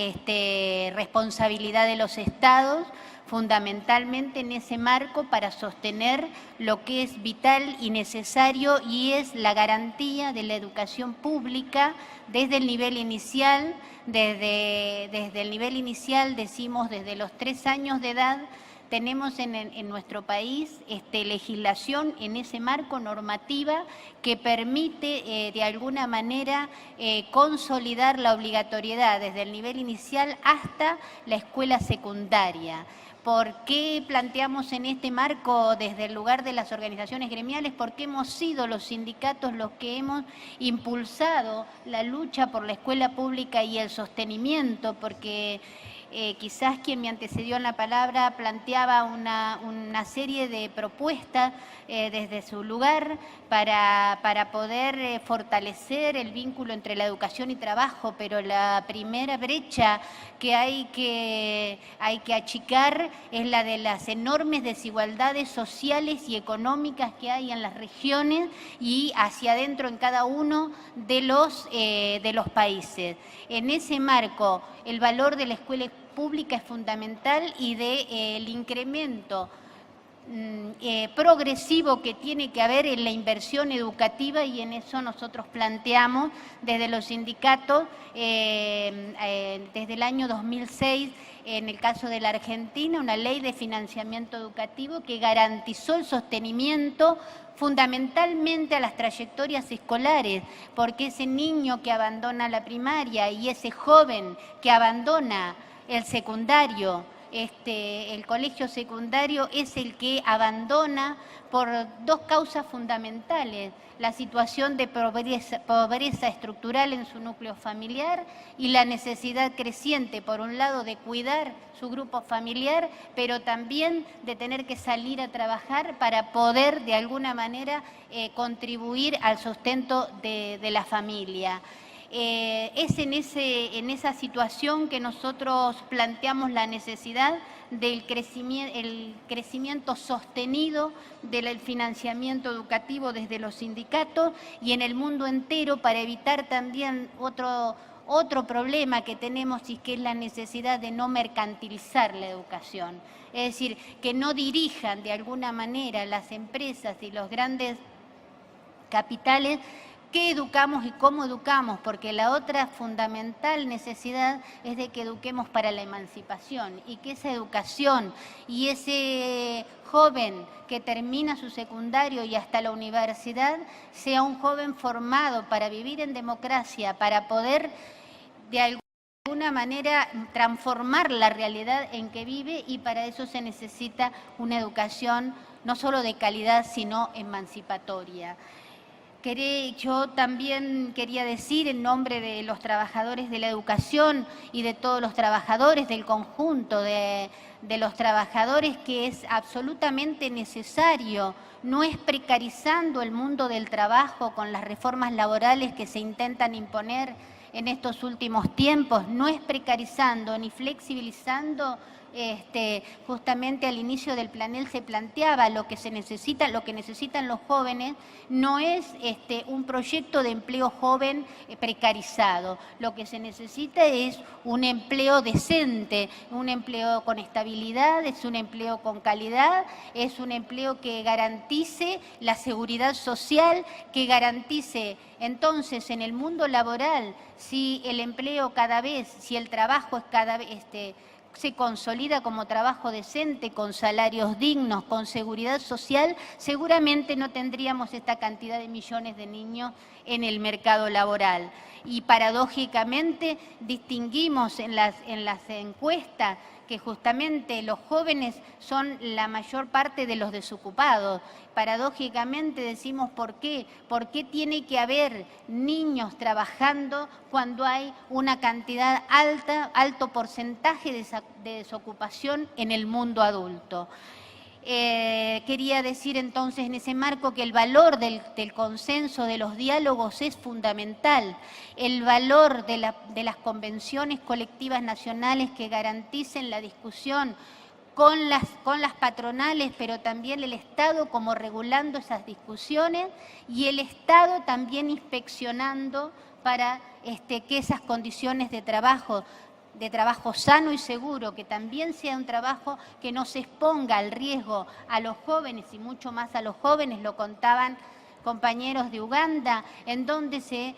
responsabilidad de los estados, fundamentalmente en ese marco para sostener lo que es vital y necesario, y es la garantía de la educación pública desde el nivel inicial. Desde el nivel inicial, decimos desde los 3 años de edad, tenemos en nuestro país legislación en ese marco normativa que permite de alguna manera consolidar la obligatoriedad desde el nivel inicial hasta la escuela secundaria. ¿Por qué planteamos en este marco desde el lugar de las organizaciones gremiales? Porque hemos sido los sindicatos los que hemos impulsado la lucha por la escuela pública y el sostenimiento, porque quizás quien me antecedió en la palabra planteaba una serie de propuestas desde su lugar para poder fortalecer el vínculo entre la educación y trabajo, pero la primera brecha que hay que achicar es la de las enormes desigualdades sociales y económicas que hay en las regiones y hacia adentro en cada uno de los países. En ese marco, el valor de la escuela pública es fundamental y del incremento progresivo que tiene que haber en la inversión educativa, y en eso nosotros planteamos desde los sindicatos desde el año 2006, en el caso de la Argentina, una ley de financiamiento educativo que garantizó el sostenimiento fundamentalmente a las trayectorias escolares, porque ese niño que abandona la primaria y ese joven que abandona el secundario, el colegio secundario, es el que abandona por 2 causas fundamentales: la situación de pobreza estructural en su núcleo familiar y la necesidad creciente, por un lado, de cuidar su grupo familiar, pero también de tener que salir a trabajar para poder, de alguna manera, contribuir al sustento de la familia. Es en esa situación que nosotros planteamos la necesidad del crecimiento sostenido del financiamiento educativo desde los sindicatos y en el mundo entero, para evitar también otro problema que tenemos, y que es la necesidad de no mercantilizar la educación. Es decir, que no dirijan de alguna manera las empresas y los grandes capitales qué educamos y cómo educamos, porque la otra fundamental necesidad es de que eduquemos para la emancipación, y que esa educación y ese joven que termina su secundario y hasta la universidad sea un joven formado para vivir en democracia, para poder de alguna manera transformar la realidad en que vive, y para eso se necesita una educación no solo de calidad, sino emancipatoria. Yo también quería decir en nombre de los trabajadores de la educación y de todos los trabajadores del conjunto de los trabajadores que es absolutamente necesario, no es precarizando el mundo del trabajo con las reformas laborales que se intentan imponer en estos últimos tiempos, no es precarizando ni flexibilizando. Justamente al inicio del panel se planteaba lo que necesitan los jóvenes no es un proyecto de empleo joven precarizado. Lo que se necesita es un empleo decente, un empleo con estabilidad, es un empleo con calidad, es un empleo que garantice la seguridad social, que garantice entonces en el mundo laboral, si el empleo si el trabajo es cada vez se consolida como trabajo decente, con salarios dignos, con seguridad social, seguramente no tendríamos esta cantidad de millones de niños en el mercado laboral. Y paradójicamente distinguimos en las encuestas que justamente los jóvenes son la mayor parte de los desocupados. Paradójicamente decimos ¿por qué? ¿Por qué tiene que haber niños trabajando cuando hay una cantidad alto porcentaje de desocupación en el mundo adulto? Quería decir entonces en ese marco que el valor del consenso, de los diálogos es fundamental, el valor de las convenciones colectivas nacionales que garanticen la discusión con las patronales, pero también el Estado como regulando esas discusiones y el Estado también inspeccionando para que esas condiciones de trabajo sano y seguro, que también sea un trabajo que no se exponga al riesgo a los jóvenes y mucho más a los jóvenes, lo contaban compañeros de Uganda, en donde se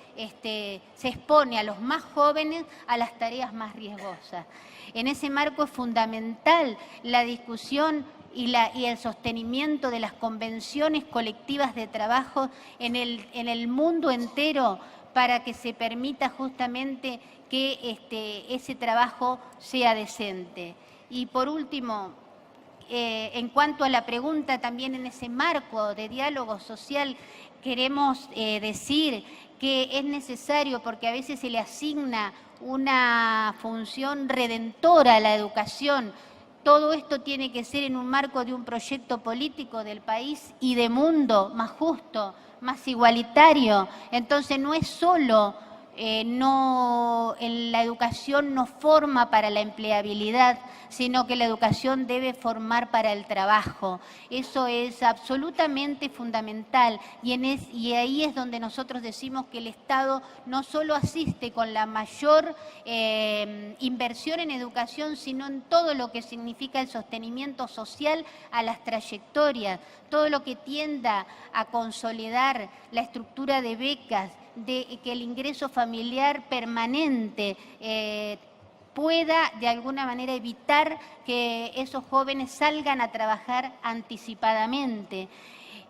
expone a los más jóvenes a las tareas más riesgosas. En ese marco es fundamental la discusión y el sostenimiento de las convenciones colectivas de trabajo en el mundo entero para que se permita justamente que ese trabajo sea decente. Y por último, en cuanto a la pregunta, también en ese marco de diálogo social, queremos decir que es necesario, porque a veces se le asigna una función redentora a la educación. Todo esto tiene que ser en un marco de un proyecto político del país y de mundo más justo, más igualitario. Entonces no es solo la educación no forma para la empleabilidad, sino que la educación debe formar para el trabajo. Eso es absolutamente fundamental y ahí es donde nosotros decimos que el Estado no solo asiste con la mayor inversión en educación, sino en todo lo que significa el sostenimiento social a las trayectorias, todo lo que tienda a consolidar la estructura de becas, de que el ingreso familiar permanente pueda de alguna manera evitar que esos jóvenes salgan a trabajar anticipadamente.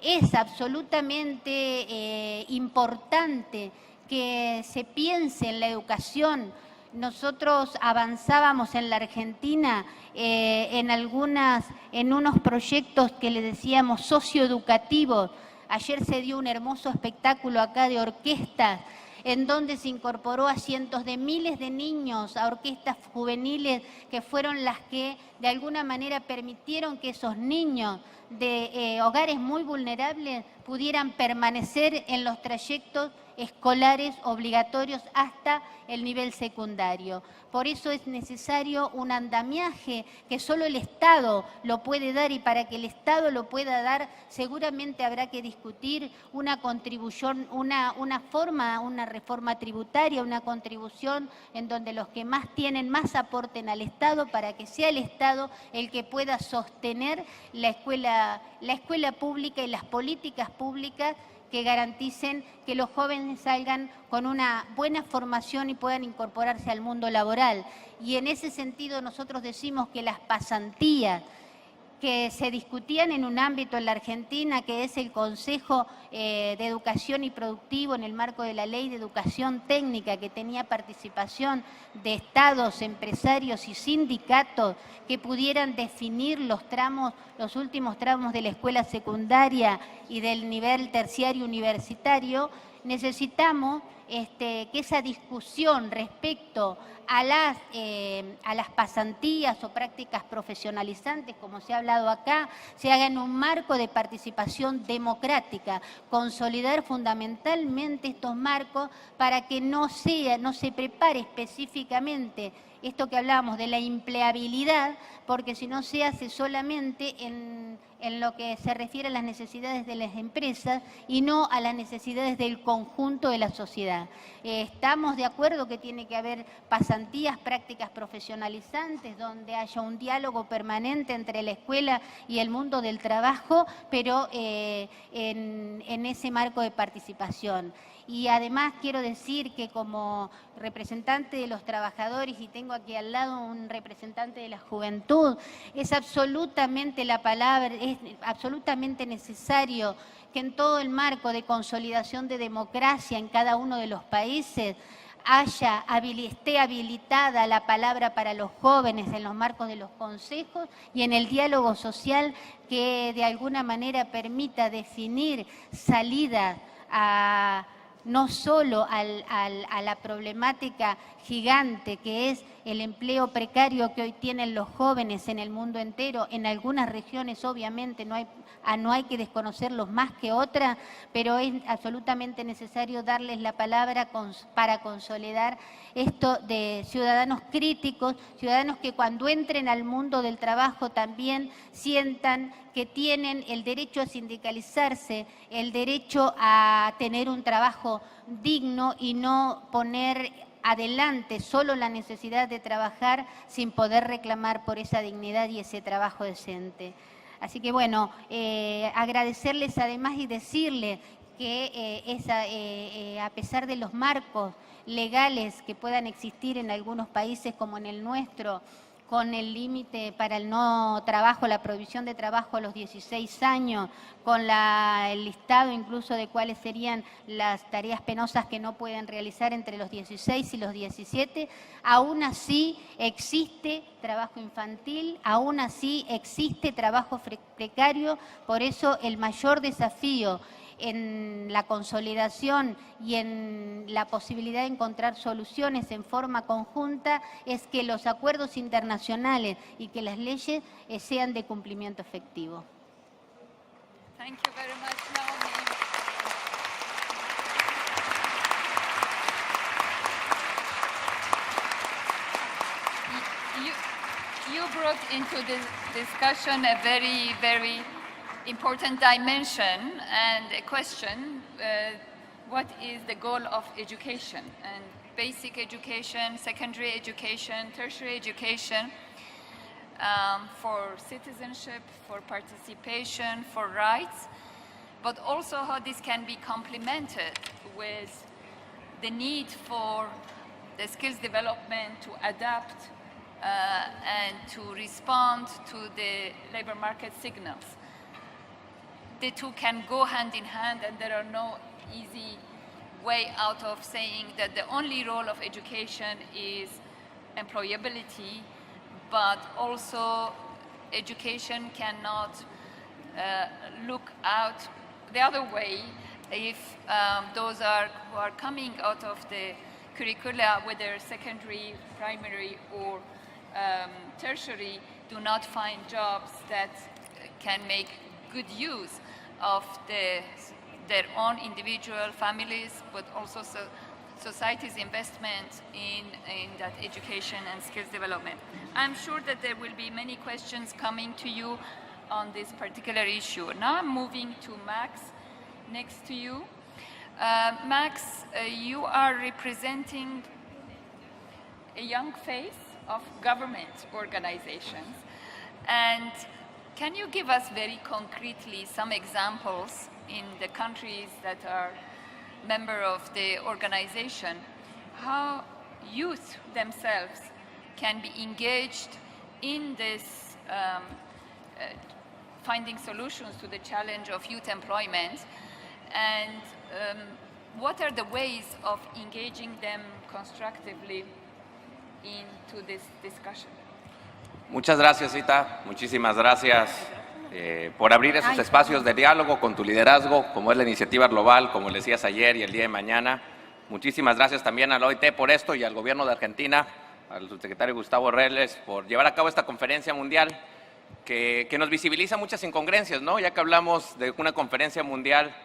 Es absolutamente importante que se piense en la educación. Nosotros avanzábamos en la Argentina en unos proyectos que le decíamos socioeducativos. Ayer se dio un hermoso espectáculo acá de orquestas, en donde se incorporó a cientos de miles de niños, a orquestas juveniles que fueron las que de alguna manera permitieron que esos niños de hogares muy vulnerables pudieran permanecer en los trayectos escolares obligatorios hasta el nivel secundario. Por eso es necesario un andamiaje que solo el Estado lo puede dar, y para que el Estado lo pueda dar seguramente habrá que discutir una contribución, una reforma tributaria, una contribución en donde los que más tienen más aporten al Estado para que sea el Estado el que pueda sostener la escuela pública y las políticas públicas que garanticen que los jóvenes salgan con una buena formación y puedan incorporarse al mundo laboral. Y en ese sentido nosotros decimos que las pasantías que se discutían en un ámbito en la Argentina, que es el Consejo de Educación y Productivo en el marco de la Ley de Educación Técnica, que tenía participación de estados, empresarios y sindicatos que pudieran definir los últimos tramos de la escuela secundaria y del nivel terciario universitario. Necesitamos que esa discusión respecto a las pasantías o prácticas profesionalizantes, como se ha hablado acá, se haga en un marco de participación democrática, consolidar fundamentalmente estos marcos para que no se prepare específicamente esto que hablábamos de la empleabilidad, porque si no se hace solamente en lo que se refiere a las necesidades de las empresas y no a las necesidades del conjunto de la sociedad. Estamos de acuerdo que tiene que haber pasantías, prácticas profesionalizantes, donde haya un diálogo permanente entre la escuela y el mundo del trabajo, pero en ese marco de participación. Y además quiero decir que como representante de los trabajadores, y tengo aquí al lado un representante de la juventud, es absolutamente es absolutamente necesario que en todo el marco de consolidación de democracia en cada uno de los países esté habilitada la palabra para los jóvenes en los marcos de los consejos y en el diálogo social que de alguna manera permita definir salidas no solo a la problemática gigante que es el empleo precario que hoy tienen los jóvenes en el mundo entero. En algunas regiones obviamente no hay que desconocerlos más que otras, pero es absolutamente necesario darles la palabra para consolidar esto de ciudadanos críticos, ciudadanos que cuando entren al mundo del trabajo también sientan que tienen el derecho a sindicalizarse, el derecho a tener un trabajo digno y no poner adelante solo la necesidad de trabajar sin poder reclamar por esa dignidad y ese trabajo decente. Así que bueno, agradecerles además y decirles que a pesar de los marcos legales que puedan existir en algunos países como en el nuestro, con el límite para el no trabajo, la prohibición de trabajo a los 16 años, con el listado incluso de cuáles serían las tareas penosas que no pueden realizar entre los 16 y los 17, aún así existe trabajo infantil, aún así existe trabajo precario, por eso el mayor desafío en la consolidación y en la posibilidad de encontrar soluciones en forma conjunta es que los acuerdos internacionales y que las leyes sean de cumplimiento efectivo. Thank you very much, Naomi. You brought into this discussion a very, very important dimension and a question, what is the goal of education? And basic education, secondary education, tertiary education, for citizenship, for participation, for rights, but also how this can be complemented with the need for the skills development to adapt and to respond to the labor market signals. The two can go hand in hand, and there are no easy way out of saying that the only role of education is employability, but also education cannot look out the other way if those who are coming out of the curricula, whether secondary, primary, or tertiary, do not find jobs that can make good use of their own individual families, but also society's investment in that education and skills development. I'm sure that there will be many questions coming to you on this particular issue. Now I'm moving to Max, next to you. Max, you are representing a young face of government organizations, and can you give us very concretely some examples in the countries that are member of the organization, how youth themselves can be engaged in this finding solutions to the challenge of youth employment, and what are the ways of engaging them constructively into this discussion? Muchas gracias, Zita. Muchísimas gracias por abrir esos espacios de diálogo con tu liderazgo, como es la iniciativa global, como le decías ayer y el día de mañana. Muchísimas gracias también a la OIT por esto y al gobierno de Argentina, al subsecretario Gustavo Reles, por llevar a cabo esta conferencia mundial que nos visibiliza muchas incongruencias, ¿no? Ya que hablamos de una conferencia mundial,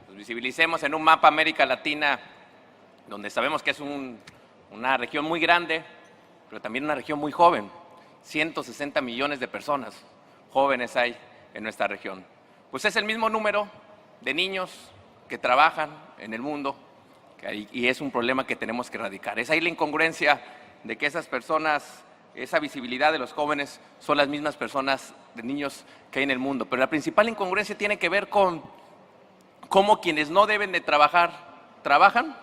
pues visibilicemos en un mapa América Latina, donde sabemos que es una región muy grande, pero también una región muy joven. 160 millones de personas jóvenes hay en nuestra región. Pues es el mismo número de niños que trabajan en el mundo y es un problema que tenemos que erradicar. Es ahí la incongruencia de que esas personas, esa visibilidad de los jóvenes son las mismas personas de niños que hay en el mundo. Pero la principal incongruencia tiene que ver con cómo quienes no deben de trabajar, trabajan,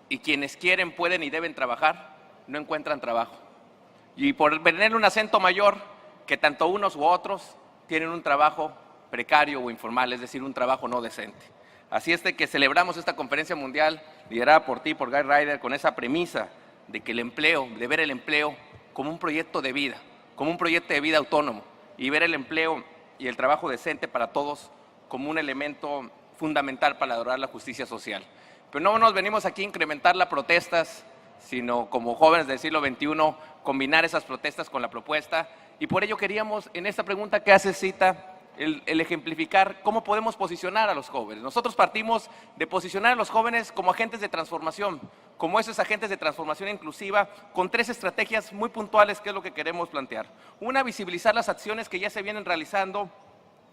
y quienes quieren, pueden y deben trabajar, no encuentran trabajo. Y por tener un acento mayor, que tanto unos u otros tienen un trabajo precario o informal, es decir, un trabajo no decente. Así es de que celebramos esta conferencia mundial liderada por ti, por Guy Ryder, con esa premisa de que el empleo, de ver el empleo como un proyecto de vida, como un proyecto de vida autónomo, y ver el empleo y el trabajo decente para todos como un elemento fundamental para lograr la justicia social. Pero no nos venimos aquí a incrementar las protestas, sino como jóvenes del siglo XXI, combinar esas protestas con la propuesta. Y por ello queríamos, en esta pregunta que hace Zita, el ejemplificar cómo podemos posicionar a los jóvenes. Nosotros partimos de posicionar a los jóvenes como agentes de transformación, como esos agentes de transformación inclusiva, con 3 estrategias muy puntuales, que es lo que queremos plantear. Una, visibilizar las acciones que ya se vienen realizando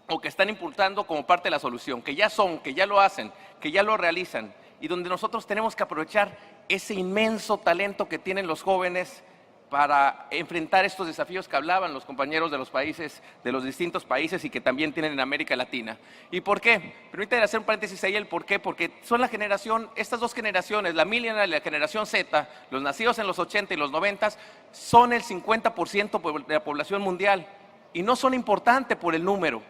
o que están impulsando como parte de la solución, que ya son, que ya lo hacen, que ya lo realizan, y donde nosotros tenemos que aprovechar ese inmenso talento que tienen los jóvenes para enfrentar estos desafíos que hablaban los compañeros de los países, de los distintos países y que también tienen en América Latina. ¿Y por qué? Permítanme hacer un paréntesis ahí el por qué, porque son la generación, estas dos generaciones, la millennial y la generación Z, los nacidos en los 80 y los 90, son el 50% de la población mundial y no son importantes por el número,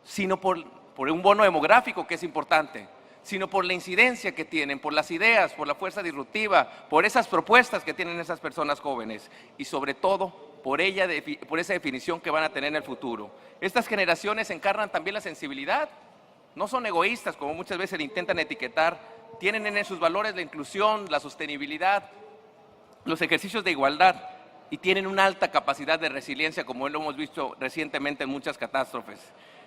sino por un bono demográfico que es importante, sino por la incidencia que tienen, por las ideas, por la fuerza disruptiva, por esas propuestas que tienen esas personas jóvenes y sobre todo por esa definición que van a tener en el futuro. Estas generaciones encarnan también la sensibilidad, no son egoístas como muchas veces le intentan etiquetar, tienen en sus valores la inclusión, la sostenibilidad, los ejercicios de igualdad y tienen una alta capacidad de resiliencia como lo hemos visto recientemente en muchas catástrofes.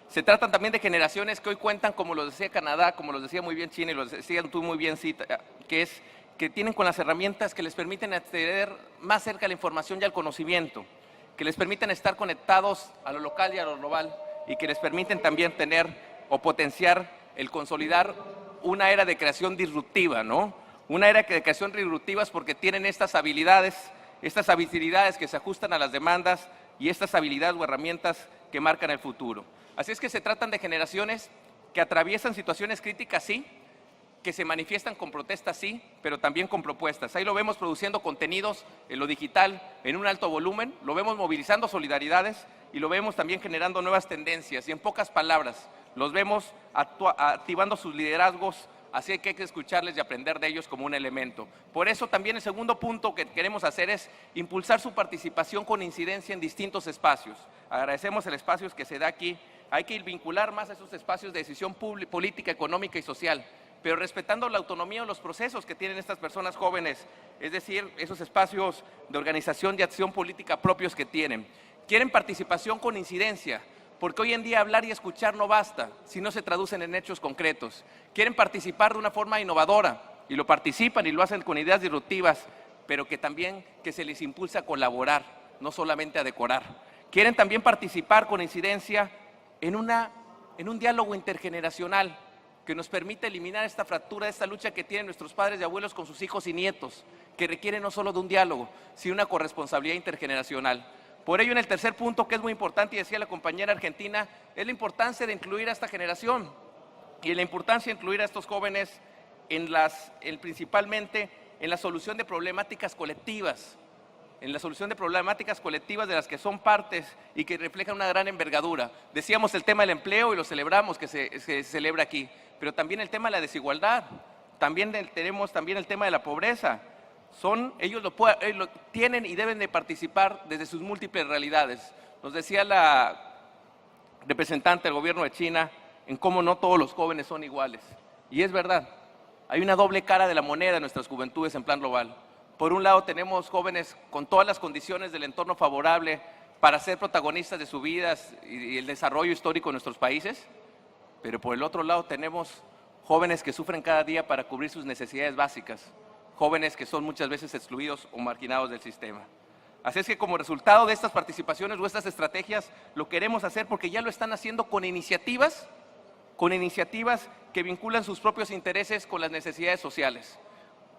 Se tratan también de generaciones que hoy cuentan, como lo decía Canadá, como lo decía muy bien China y lo decías tú muy bien, Zita, que tienen con las herramientas que les permiten acceder más cerca a la información y al conocimiento, que les permiten estar conectados a lo local y a lo global y que les permiten también tener o potenciar el consolidar una era de creación disruptiva, ¿no? Una era de creación disruptiva es porque tienen estas habilidades que se ajustan a las demandas y estas habilidades o herramientas que marcan el futuro. Así es que se tratan de generaciones que atraviesan situaciones críticas, sí, que se manifiestan con protestas, sí, pero también con propuestas. Ahí lo vemos produciendo contenidos en lo digital en un alto volumen, lo vemos movilizando solidaridades y lo vemos también generando nuevas tendencias. Y en pocas palabras, los vemos activando sus liderazgos, así que hay que escucharles y aprender de ellos como un elemento. Por eso también el segundo punto que queremos hacer es impulsar su participación con incidencia en distintos espacios. Agradecemos el espacio que se da aquí. Hay que vincular más a esos espacios de decisión política, económica y social, pero respetando la autonomía de los procesos que tienen estas personas jóvenes, es decir, esos espacios de organización y acción política propios que tienen. Quieren participación con incidencia, porque hoy en día hablar y escuchar no basta si no se traducen en hechos concretos. Quieren participar de una forma innovadora y lo participan y lo hacen con ideas disruptivas, pero que también que se les impulsa a colaborar, no solamente a decorar. Quieren también participar con incidencia en un diálogo intergeneracional que nos permite eliminar esta fractura, esta lucha que tienen nuestros padres y abuelos con sus hijos y nietos, que requiere no solo de un diálogo, sino una corresponsabilidad intergeneracional. Por ello, en el tercer punto, que es muy importante, y decía la compañera argentina, es la importancia de incluir a esta generación y la importancia de incluir a estos jóvenes principalmente en la solución de problemáticas colectivas, en la solución de problemáticas colectivas de las que son partes y que reflejan una gran envergadura. Decíamos el tema del empleo y lo celebramos que se celebra aquí, pero también el tema de la desigualdad, también tenemos también el tema de la pobreza. Ellos lo tienen y deben de participar desde sus múltiples realidades. Nos decía la representante del gobierno de China en cómo no todos los jóvenes son iguales. Y es verdad, hay una doble cara de la moneda de nuestras juventudes en plan global. Por un lado tenemos jóvenes con todas las condiciones del entorno favorable para ser protagonistas de sus vidas y el desarrollo histórico de nuestros países, pero por el otro lado tenemos jóvenes que sufren cada día para cubrir sus necesidades básicas, jóvenes que son muchas veces excluidos o marginados del sistema. Así es que como resultado de estas participaciones o estas estrategias, lo queremos hacer porque ya lo están haciendo con iniciativas que vinculan sus propios intereses con las necesidades sociales.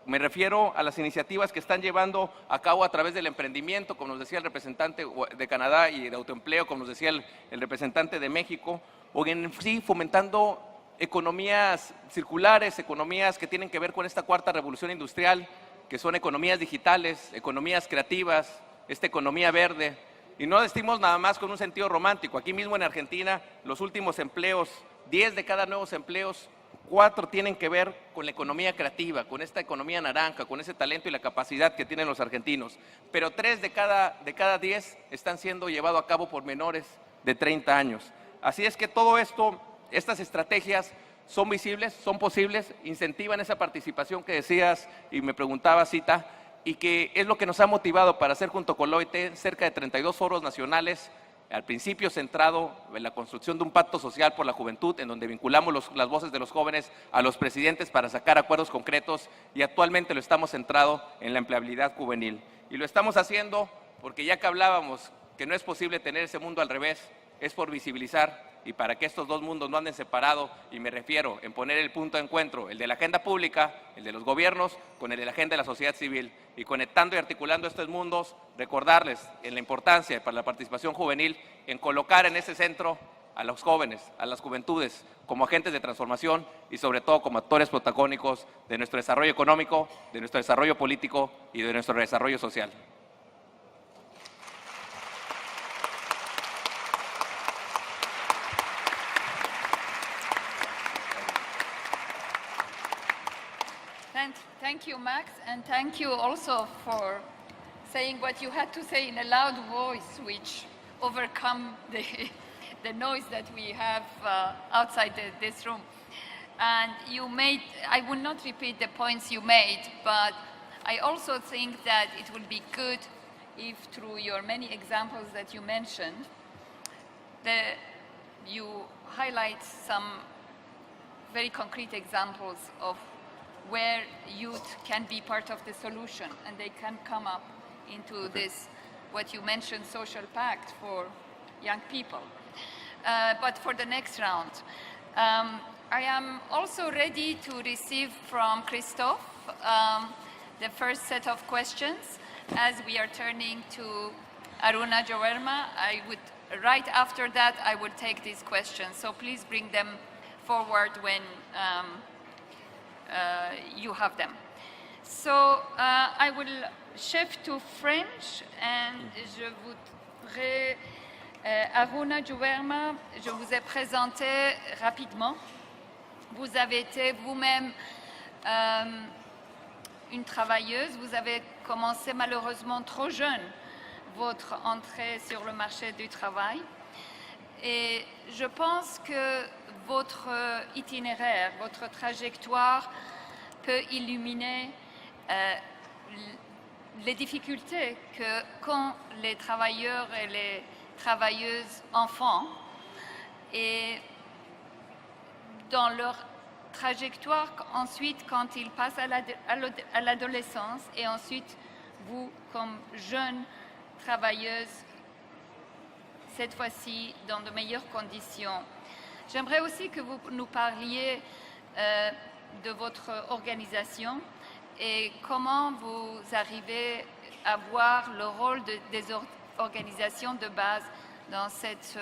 Me refiero a las iniciativas que están llevando a cabo a través del emprendimiento, como nos decía el representante de Canadá, y de autoempleo, como nos decía el representante de México, o en sí fomentando economías circulares, economías que tienen que ver con esta cuarta revolución industrial, que son economías digitales, economías creativas, esta economía verde. Y no decimos nada más con un sentido romántico. Aquí mismo en Argentina, los últimos empleos, 10 de cada nuevos empleos, 4 tienen que ver con la economía creativa, con esta economía naranja, con ese talento y la capacidad que tienen los argentinos. Pero 3 de cada 10 están siendo llevados a cabo por menores de 30 años. Así es que todo esto, estas estrategias son visibles, son posibles, incentivan esa participación que decías y me preguntaba, Cita, y que es lo que nos ha motivado para hacer junto con la OIT cerca de 32 foros nacionales, al principio centrado en la construcción de un pacto social por la juventud, en donde vinculamos las voces de los jóvenes a los presidentes para sacar acuerdos concretos, y actualmente lo estamos centrado en la empleabilidad juvenil. Y lo estamos haciendo porque ya que hablábamos que no es posible tener ese mundo al revés, es por visibilizar y para que estos dos mundos no anden separados, y me refiero en poner el punto de encuentro, el de la agenda pública, el de los gobiernos, con el de la agenda de la sociedad civil, y conectando y articulando estos mundos, recordarles en la importancia para la participación juvenil en colocar en ese centro a los jóvenes, a las juventudes, como agentes de transformación y sobre todo como actores protagónicos de nuestro desarrollo económico, de nuestro desarrollo político y de nuestro desarrollo social. Thank you, Max, and thank you also for saying what you had to say in a loud voice, which overcome the noise that we have outside this room. And I will not repeat the points you made, but I also think that it would be good if through your many examples that you mentioned, you highlight some very concrete examples of where youth can be part of the solution and they can come up into this, what you mentioned, social pact for young people. But for the next round, I am also ready to receive from Christophe the first set of questions. As we are turning to Aruna Jawerma, right after that, I would take these questions. So please bring them forward when you have them. So I will shift to French, and je voudrais, Aruna Jawerma, je vous ai présenté rapidement. Vous avez été vous-même une travailleuse, vous avez commencé malheureusement trop jeune votre entrée sur le marché du travail. Et je pense que votre itinéraire, votre trajectoire peut illuminer les difficultés qu'ont les travailleurs et les travailleuses enfants, et dans leur trajectoire ensuite quand ils passent à l'adolescence, et ensuite vous comme jeune travailleuse, cette fois-ci dans de meilleures conditions. J'aimerais aussi que vous nous parliez de votre organisation et comment vous arrivez à voir le rôle des organisations de base dans cette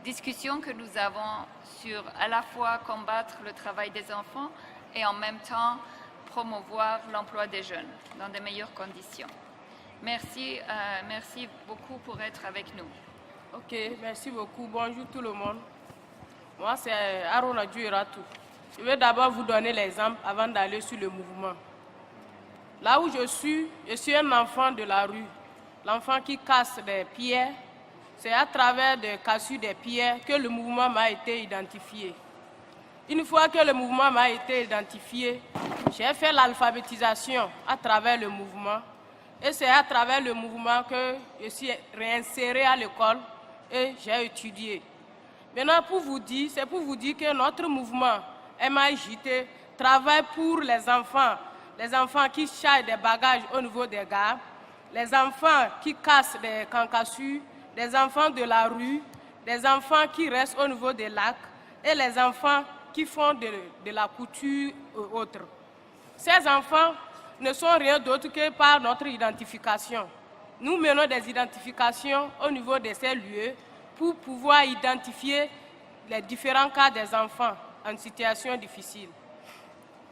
discussion que nous avons sur à la fois combattre le travail des enfants et en même temps promouvoir l'emploi des jeunes dans de meilleures conditions. Merci, merci beaucoup pour être avec nous. Ok, merci beaucoup. Bonjour tout le monde. Moi, c'est Arona Djueratou. Je vais d'abord vous donner l'exemple avant d'aller sur le mouvement. Là où je suis un enfant de la rue. L'enfant qui casse des pierres. C'est à travers des cassures des pierres que le mouvement m'a été identifié. Une fois que le mouvement m'a été identifié, j'ai fait l'alphabétisation à travers le mouvement. Et c'est à travers le mouvement que je suis réinséré à l'école et j'ai étudié. Maintenant, c'est pour vous dire que notre mouvement MAJT travaille pour les enfants qui chargent des bagages au niveau des gares, les enfants qui cassent des cancassures, des enfants de la rue, des enfants qui restent au niveau des lacs et les enfants qui font de la couture et autres. Ces enfants ne sont rien d'autre que par notre identification. Nous menons des identifications au niveau de ces lieux pour pouvoir identifier les différents cas des enfants en situation difficile.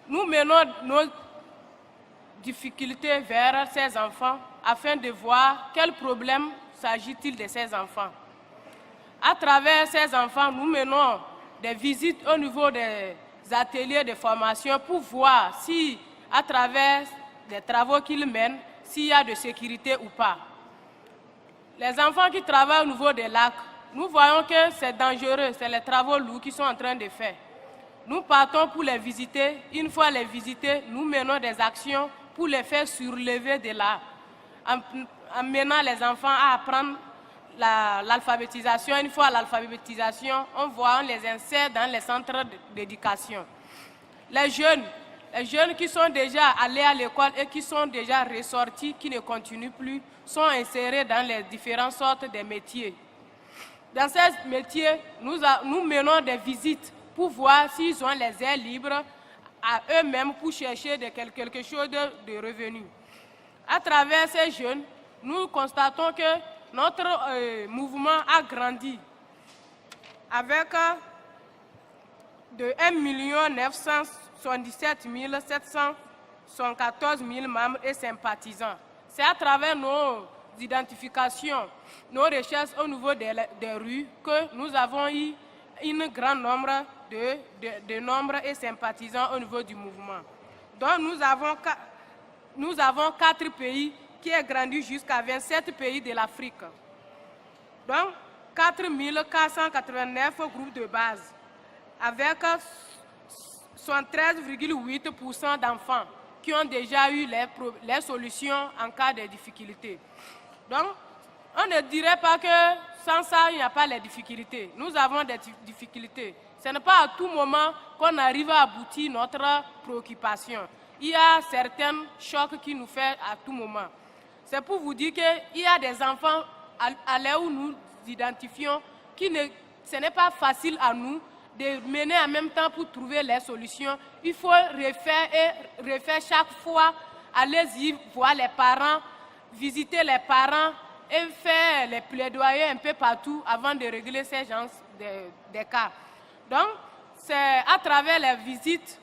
Nous menons nos difficultés vers ces enfants afin de voir quel problème s'agit-il de ces enfants. À travers ces enfants, nous menons des visites au niveau des ateliers de formation pour voir si, à travers des travaux qu'ils mènent, s'il y a de sécurité ou pas. Les enfants qui travaillent au niveau des lacs, nous voyons que c'est dangereux, c'est les travaux lourds qu'ils sont en train de faire. Nous partons pour les visiter. Une fois les visités, nous menons des actions pour les faire surlever de là, en menant les enfants à apprendre l'alphabétisation. Une fois l'alphabétisation, on les insère dans les centres d'éducation. Les jeunes qui sont déjà allés à l'école et qui sont déjà ressortis, qui ne continuent plus, sont insérés dans les différentes sortes de métiers. Dans ces métiers, nous menons des visites pour voir s'ils ont les airs libres à eux-mêmes pour chercher quelque chose de revenu. À travers ces jeunes, nous constatons que notre mouvement a grandi avec de 1 977 714 membres et sympathisants. C'est à travers nos identifications, nos recherches au niveau des rues que nous avons eu un grand nombre de nombres et sympathisants au niveau du mouvement. Donc nous avons 4 pays qui ont grandi jusqu'à 27 pays de l'Afrique. Donc 4 489 groupes de base avec 73,8% d'enfants qui ont déjà eu les solutions en cas de difficultés. Donc, on ne dirait pas que sans ça, il n'y a pas les difficultés. Nous avons des difficultés. Ce n'est pas à tout moment qu'on arrive à aboutir notre préoccupation. Il y a certains chocs qui nous font à tout moment. C'est pour vous dire qu'il y a des enfants à l'heure où nous identifions ce n'est pas facile à nous de mener en même temps pour trouver les solutions. Il faut refaire chaque fois, allez-y voir les parents, visiter les parents et faire les plaidoyers un peu partout avant de régler ces genres de cas. Donc, c'est à travers les visites,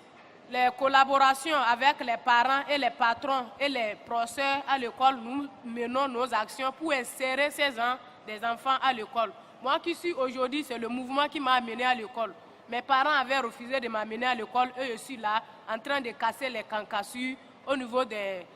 les collaborations avec les parents et les patrons et les professeurs à l'école, nous menons nos actions pour insérer des enfants à l'école. Moi qui suis aujourd'hui, c'est le mouvement qui m'a amené à l'école. Mes parents avaient refusé de m'amener à l'école et je suis là en train de casser les cancassures au niveau des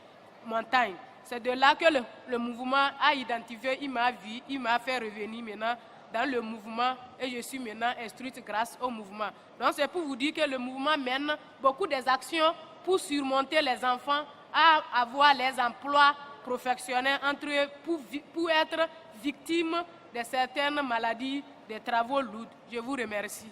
montagnes. C'est de là que le mouvement a identifié, il m'a vu, il m'a fait revenir maintenant dans le mouvement et je suis maintenant instruite grâce au mouvement. Donc c'est pour vous dire que le mouvement mène beaucoup des actions pour surmonter les enfants à avoir les emplois professionnels entre eux pour être victimes de certaines maladies, des travaux lourds. Je vous remercie.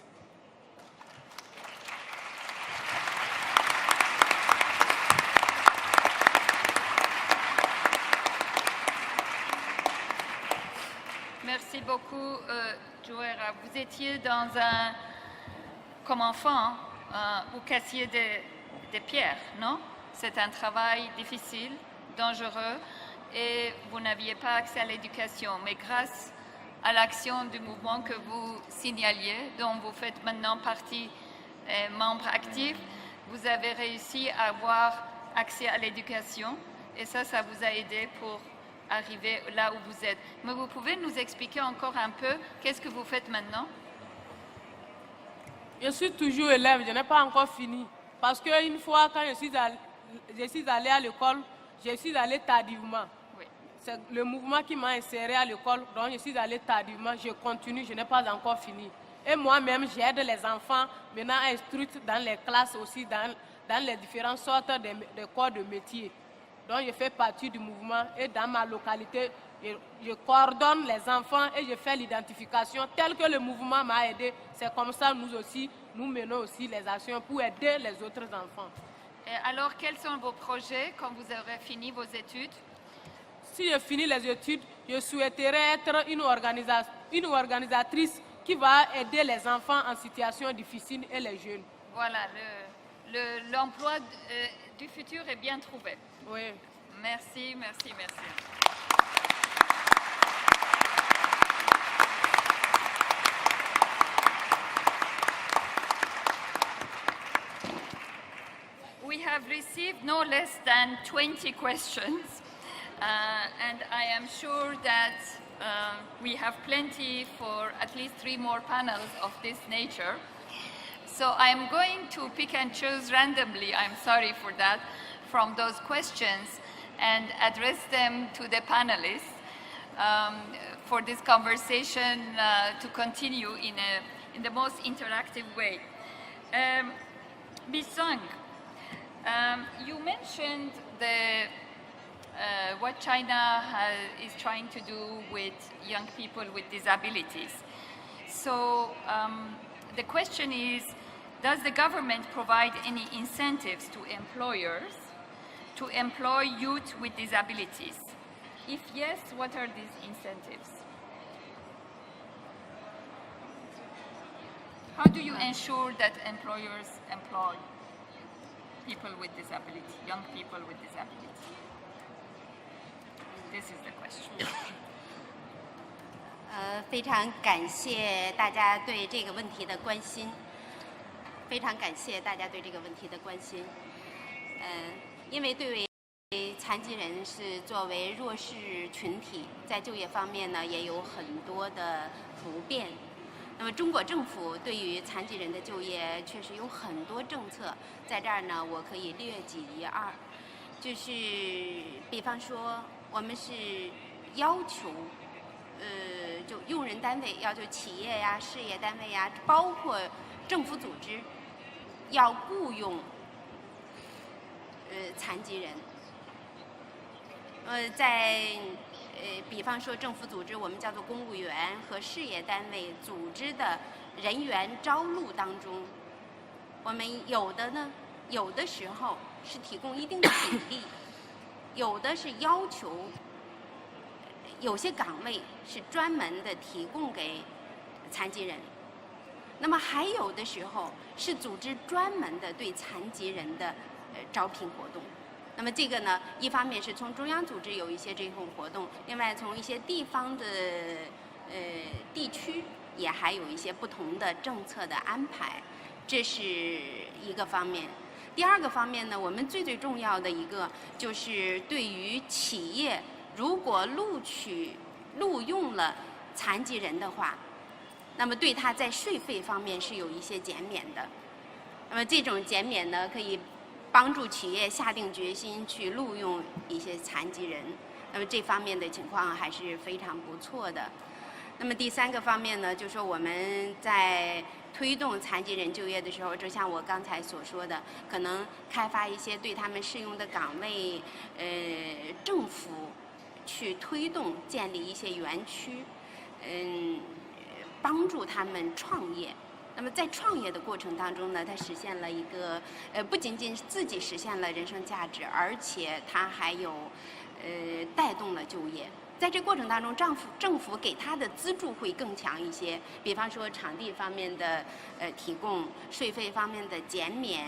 Merci beaucoup, Djuera. Vous étiez comme enfant, vous cassiez des pierres, non? C'est un travail difficile, dangereux, et vous n'aviez pas accès à l'éducation. Mais grâce à l'action du mouvement que vous signaliez, dont vous faites maintenant partie, membre actif, vous avez réussi à avoir accès à l'éducation. Et ça vous a aidé pour arriver là où vous êtes. Mais vous pouvez nous expliquer encore un peu qu'est-ce que vous faites maintenant? Je suis toujours élève, je n'ai pas encore fini. Parce qu'une fois, quand je suis allée à l'école, je suis allée tardivement. Oui. C'est le mouvement qui m'a inséré à l'école, donc je suis allée tardivement, je continue, je n'ai pas encore fini. Et moi-même, j'aide les enfants maintenant à instruire dans les classes aussi, dans les différentes sortes de corps de métier. Donc je fais partie du mouvement et dans ma localité, je coordonne les enfants et je fais l'identification telle que le mouvement m'a aidé. C'est comme ça nous aussi, nous menons aussi les actions pour aider les autres enfants. Et alors, quels sont vos projets quand vous aurez fini vos études? Si je finis les études, je souhaiterais être une organisatrice qui va aider les enfants en situation difficile et les jeunes. Voilà, l'emploi du futur est bien trouvé. Oui. Merci, merci, merci. We have received no less than 20 questions, and I am sure that we have plenty for at least 3 more panels of this nature. So I'm going to pick and choose randomly, I'm sorry for that, from those questions and address them to the panelists for this conversation to continue in the most interactive way. Bisong, you mentioned what China is trying to do with young people with disabilities. So the question is, does the government provide any incentives to employers to employ youth with disabilities? If yes, what are these incentives? How do you ensure that employers employ people with disability, young people with disability? This is the question. 非常感谢大家对这个问题的关心。非常感谢大家对这个问题的关心。因为对于残疾人是作为弱势群体，在就业方面呢也有很多的不便。那么中国政府对于残疾人的就业确实有很多政策，在这儿呢我可以列举一二，就是比方说我们是要求。就用人单位要求企业呀、事业单位呀，包括政府组织，要雇佣残疾人。比方说政府组织，我们叫做公务员和事业单位组织的人员招录当中，我们有的时候是提供一定的比例，有的是要求。有些岗位是专门的提供给残疾人，那么还有的时候是组织专门的对残疾人的招聘活动。那么这个呢，一方面是从中央组织有一些这种活动，另外从一些地方的地区也还有一些不同的政策的安排，这是一个方面。第二个方面呢，我们最重要的一个就是对于企业。如果录用了残疾人的话，那么对他在税费方面是有一些减免的。那么这种减免呢，可以帮助企业下定决心去录用一些残疾人。那么这方面的情况还是非常不错的。那么第三个方面呢，就是说我们在推动残疾人就业的时候，就像我刚才所说的，可能开发一些对他们适用的岗位，政府。去推动建立一些园区，帮助他们创业。那么在创业的过程当中呢，他实现了一个不仅仅自己实现了人生价值，而且他还有带动了就业。在这过程当中，政府给他的资助会更强一些，比方说场地方面的提供，税费方面的减免，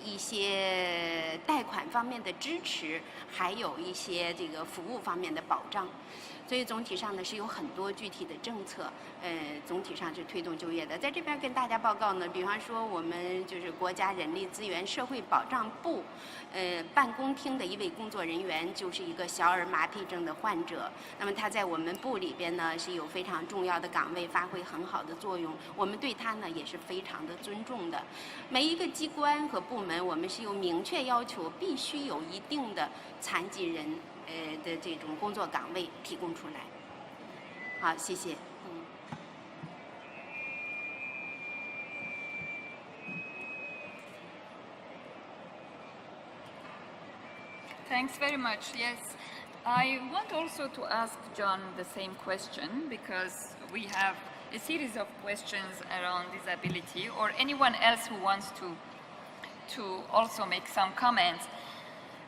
一些贷款方面的支持，还有一些这个服务方面的保障。所以总体上呢是有很多具体的政策，总体上是推动就业的。在这边跟大家报告呢，比方说我们就是国家人力资源社会保障部，办公厅的一位工作人员就是一个小儿麻痹症的患者。那么他在我们部里边呢是有非常重要的岗位，发挥很好的作用。我们对他呢也是非常的尊重的。每一个机关和部门，我们是有明确要求，必须有一定的残疾人的这种工作岗位提供出来。好，谢谢。Thanks very much. Yes, I want also to ask John the same question because we have a series of questions around disability, or anyone else who wants to also make some comments.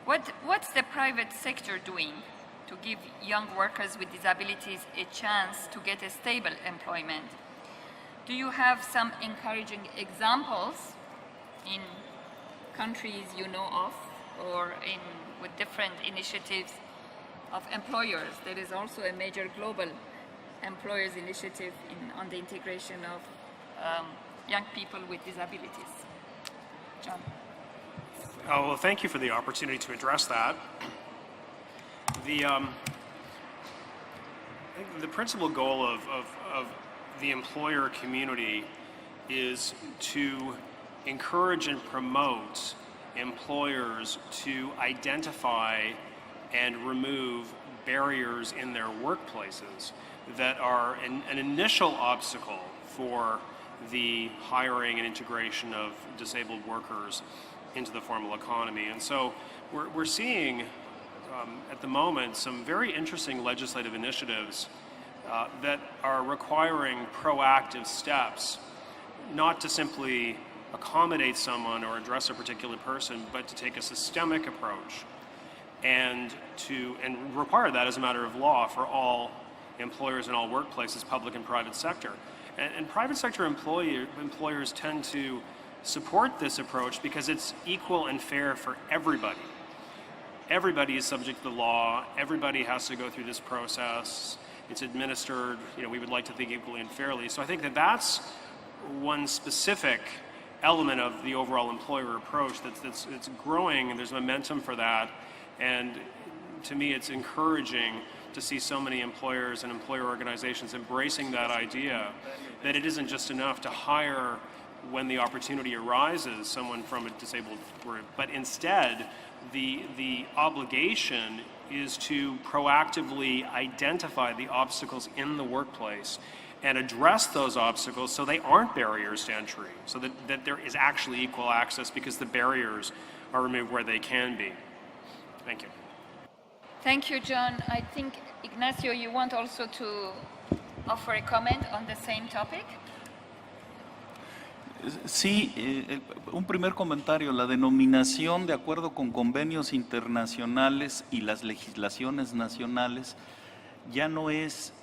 What's the private sector doing to give young workers with disabilities a chance to get a stable employment? Do you have some encouraging examples in countries you know of, or with different initiatives of employers? There is also a major global employers initiative on the integration of young people with disabilities. John. Oh, well, thank you for the opportunity to address that. The principal goal of the employer community is to encourage and promote employers to identify and remove barriers in their workplaces that are an initial obstacle for the hiring and integration of disabled workers into the formal economy. And so we're seeing at the moment some very interesting legislative initiatives that are requiring proactive steps, not to simply accommodate someone or address a particular person, but to take a systemic approach and require that as a matter of law for all employers in all workplaces, public and private sector. And private sector employers tend to support this approach because it's equal and fair for everybody. Everybody is subject to the law. Everybody has to go through this process. It's administered, we would like to think equally and fairly. So I think that that's one specific element of the overall employer approach that's growing, and there's momentum for that. And to me, it's encouraging to see so many employers and employer organizations embracing that idea that it isn't just enough to hire when the opportunity arises someone from a disabled group, but instead the obligation is to proactively identify the obstacles in the workplace and address those obstacles so they aren't barriers to entry, so that there is actually equal access because the barriers are removed where they can be. Thank you. Thank you, John. I think, Ignacio, you want also to offer a comment on the same topic? Sí, un primer comentario. La denominación, de acuerdo con convenios internacionales y las legislaciones nacionales, ya no es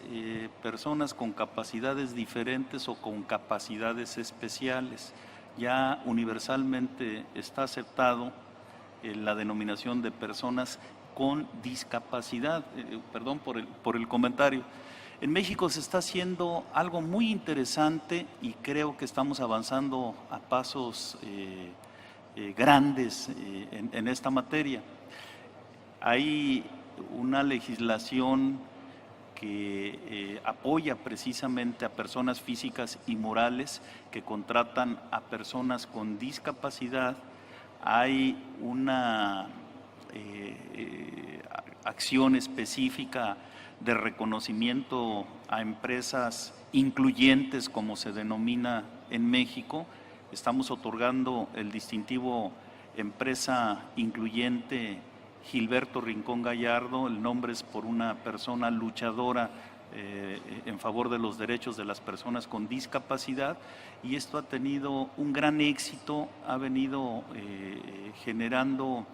personas con capacidades diferentes o con capacidades especiales. Ya universalmente está aceptado la denominación de personas con discapacidad. Perdón por el comentario. En México se está haciendo algo muy interesante y creo que estamos avanzando a pasos grandes en esta materia. Hay una legislación que apoya precisamente a personas físicas y morales que contratan a personas con discapacidad. Hay una acción específica de reconocimiento a empresas incluyentes, como se denomina en México. Estamos otorgando el distintivo Empresa Incluyente Gilberto Rincón Gallardo. El nombre es por una persona luchadora en favor de los derechos de las personas con discapacidad, y esto ha tenido un gran éxito, ha venido generando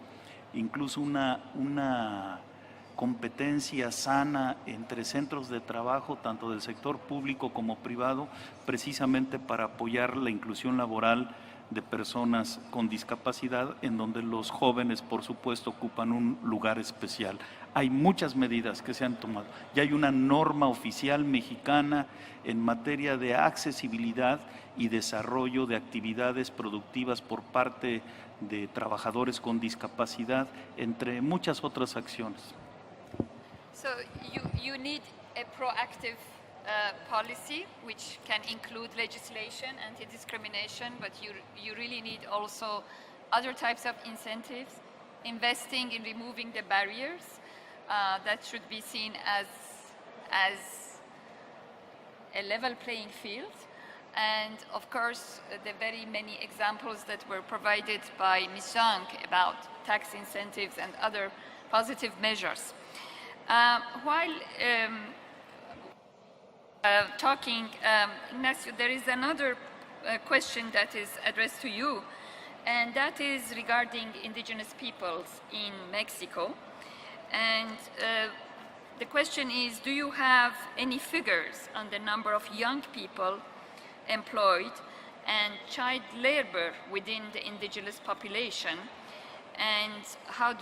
incluso una competencia sana entre centros de trabajo, tanto del sector público como privado, precisamente para apoyar la inclusión laboral de personas con discapacidad, en donde los jóvenes, por supuesto, ocupan un lugar especial. Hay muchas medidas que se han tomado. Ya hay una norma oficial mexicana en materia de accesibilidad y desarrollo de actividades productivas por parte de trabajadores con discapacidad, entre muchas otras acciones. So you need a proactive policy, which can include legislation, anti-discrimination, but you really need also other types of incentives, investing in removing the barriers that should be seen as a level playing field. And of course, the very many examples that were provided by Ms. Zhang about tax incentives and other positive measures. While talking, Ignacio, there is another question that is addressed to you, and that is regarding indigenous peoples in Mexico. And the question is, do you have any figures on the number of young people employed and child labor within the indigenous population? And how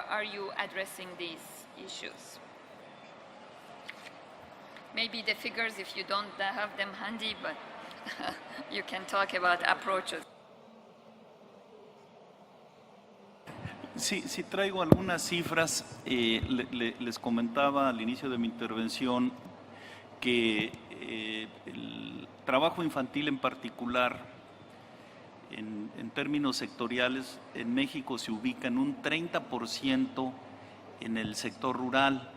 are you addressing these issues? Maybe the figures, if you don't have them handy, but you can talk about approaches. Sí, traigo algunas cifras. Les comentaba al inicio de mi intervención que el trabajo infantil en particular, en términos sectoriales, en México se ubica en un 30% en el sector rural,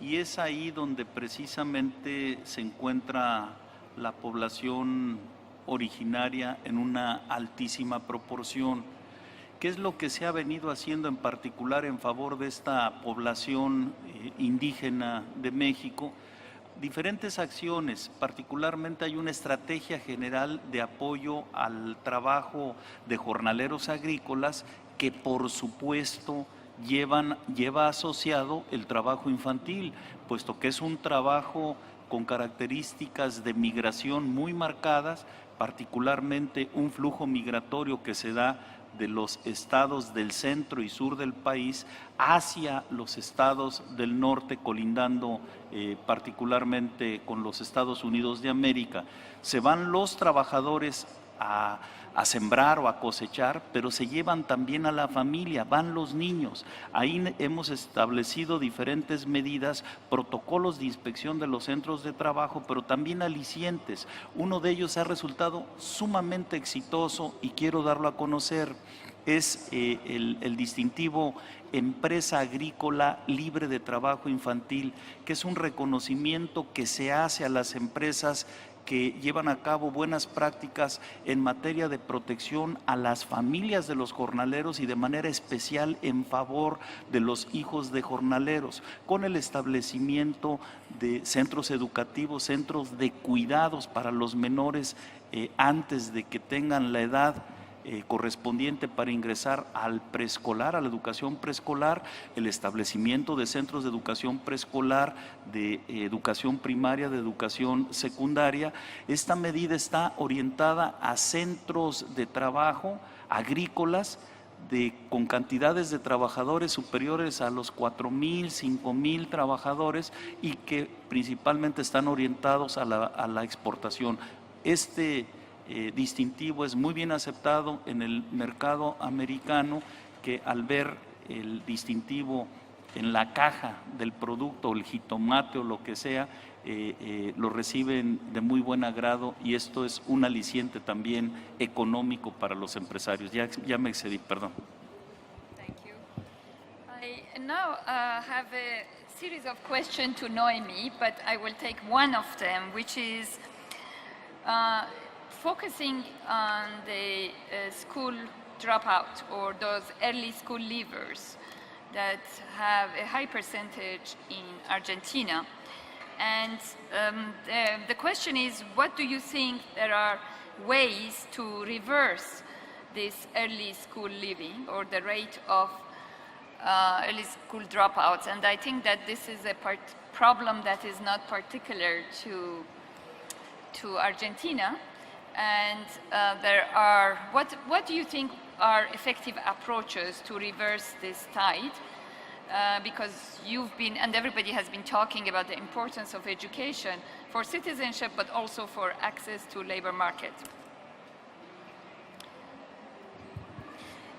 y es ahí donde precisamente se encuentra la población originaria en una altísima proporción. ¿Qué es lo que se ha venido haciendo en particular en favor de esta población indígena de México? Diferentes acciones, particularmente hay una estrategia general de apoyo al trabajo de jornaleros agrícolas que por supuesto lleva asociado el trabajo infantil, puesto que es un trabajo con características de migración muy marcadas, particularmente un flujo migratorio que se da de los estados del centro y sur del país hacia los estados del norte, colindando particularmente con los Estados Unidos de América. Se van los trabajadores a sembrar o a cosechar, pero se llevan también a la familia, van los niños. Ahí hemos establecido diferentes medidas, protocolos de inspección de los centros de trabajo, pero también alicientes. Uno de ellos ha resultado sumamente exitoso y quiero darlo a conocer. Es el distintivo Empresa Agrícola Libre de Trabajo Infantil, que es un reconocimiento que se hace a las empresas que llevan a cabo buenas prácticas en materia de protección a las familias de los jornaleros y de manera especial en favor de los hijos de jornaleros, con el establecimiento de centros educativos, centros de cuidados para los menores antes de que tengan la edad correspondiente para ingresar al preescolar, a la educación preescolar, el establecimiento de centros de educación preescolar, de educación primaria, de educación secundaria. Esta medida está orientada a centros de trabajo agrícolas con cantidades de trabajadores superiores a los 4,000, 5,000 trabajadores y que principalmente están orientados a la exportación. Este distintivo es muy bien aceptado en el mercado americano, que al ver el distintivo en la caja del producto, el jitomate o lo que sea, lo reciben de muy buen agrado, y esto es un aliciente también económico para los empresarios. Ya me excedí, perdón. Thank you. I now have a series of questions to Noemi, but I will take one of them, which is focusing on the school dropout, or those early school leavers that have a high percentage in Argentina. And the question is, what do you think there are ways to reverse this early school leaving, or the rate of early school dropouts. And I think that this is a problem that is not particular to Argentina. And what do you think are effective approaches to reverse this tide? Because you've been, and everybody has been talking about the importance of education for citizenship, but also for access to labor market.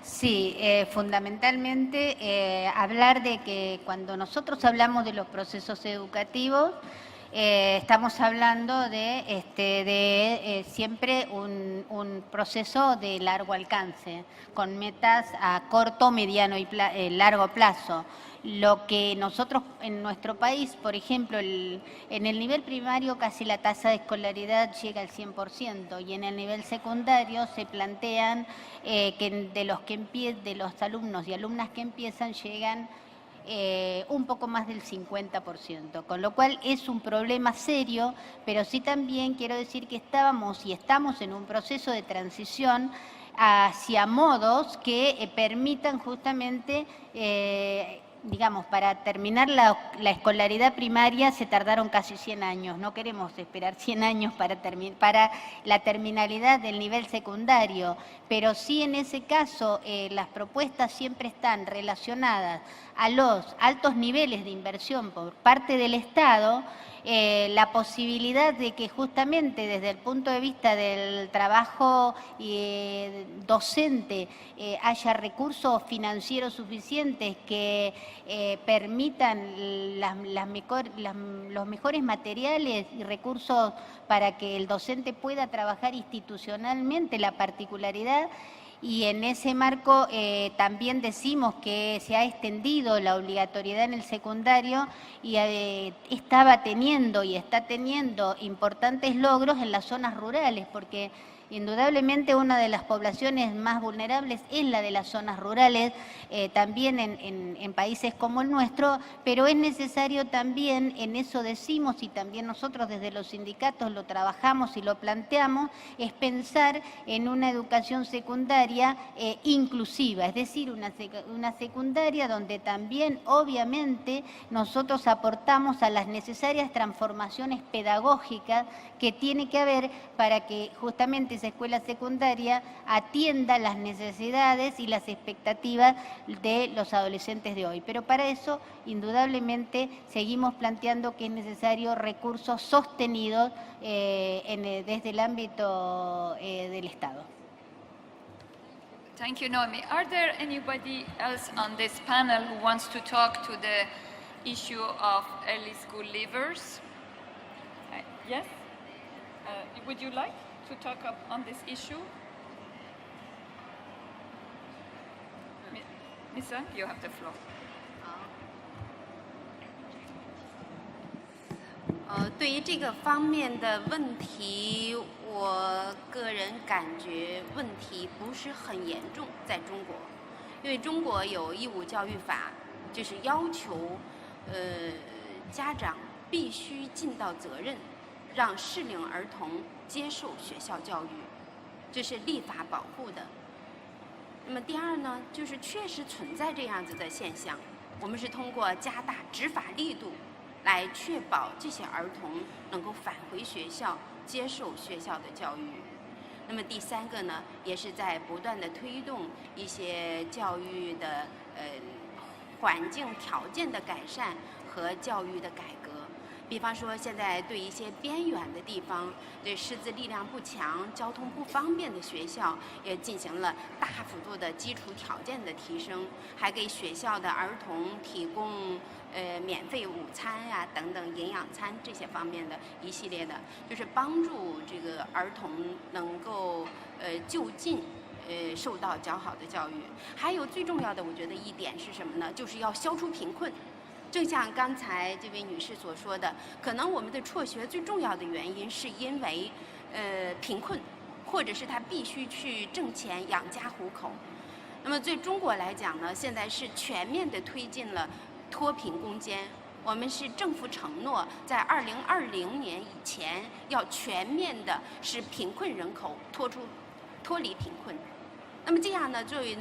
Sí, fundamentalmente hablar de que cuando nosotros hablamos de los procesos educativos, estamos hablando de siempre un proceso de largo alcance, con metas a corto, mediano y largo plazo. Lo que nosotros en nuestro país, por ejemplo, en el nivel primario casi la tasa de escolaridad llega al 100% y en el nivel secundario se plantean que de los alumnos y alumnas que empiezan llegan un poco más del 50%, con lo cual es un problema serio, pero sí también quiero decir que estábamos y estamos en un proceso de transición hacia modos que permitan justamente, digamos, para terminar la escolaridad primaria se tardaron casi 100 años, no queremos esperar 100 años para la terminalidad del nivel secundario, pero sí en ese caso las propuestas siempre están relacionadas a los altos niveles de inversión por parte del Estado, la posibilidad de que justamente desde el punto de vista del trabajo docente haya recursos financieros suficientes que permitan los mejores materiales y recursos para que el docente pueda trabajar institucionalmente la particularidad. Y en ese marco también decimos que se ha extendido la obligatoriedad en el secundario y estaba teniendo y está teniendo importantes logros en las zonas rurales, porque indudablemente una de las poblaciones más vulnerables es la de las zonas rurales, también en países como el nuestro, pero es necesario también, en eso decimos y también nosotros desde los sindicatos lo trabajamos y lo planteamos, es pensar en una educación secundaria inclusiva, es decir, una secundaria donde también obviamente nosotros aportamos a las necesarias transformaciones pedagógicas que tiene que haber para que justamente esa escuela secundaria atienda las necesidades y las expectativas de los adolescentes de hoy. Pero para eso, indudablemente, seguimos planteando que es necesario recursos sostenidos desde el ámbito del Estado. Thank you, Noemi. Are there anybody else on this panel who wants to talk to the issue of early school leavers? Yes? Would you like to talk on this issue? Ms. Zhang, you have the floor. 对于这个方面的问题，我个人感觉问题不是很严重，在中国，因为中国有义务教育法，就是要求家长必须尽到责任，让适龄儿童接受学校教育，这是立法保护的。那么第二呢，就是确实存在这样子的现象，我们是通过加大执法力度来确保这些儿童能够返回学校接受学校的教育。那么第三个呢，也是在不断的推动一些教育的环境条件的改善和教育的改革。比方说，现在对一些边远的地方，对师资力量不强、交通不方便的学校，也进行了大幅度的基础条件的提升，还给学校的儿童提供免费午餐呀、等等营养餐这些方面的一系列的，就是帮助这个儿童能够就近受到较好的教育。还有最重要的，我觉得一点是什么呢？就是要消除贫困。正像刚才这位女士所说的，可能我们的辍学最重要的原因是因为贫困，或者是他必须去挣钱养家糊口。那么对中国来讲呢，现在是全面的推进了脱贫攻坚。我们是政府承诺，在2020年以前要全面的使贫困人口脱离贫困。那么这样呢，作为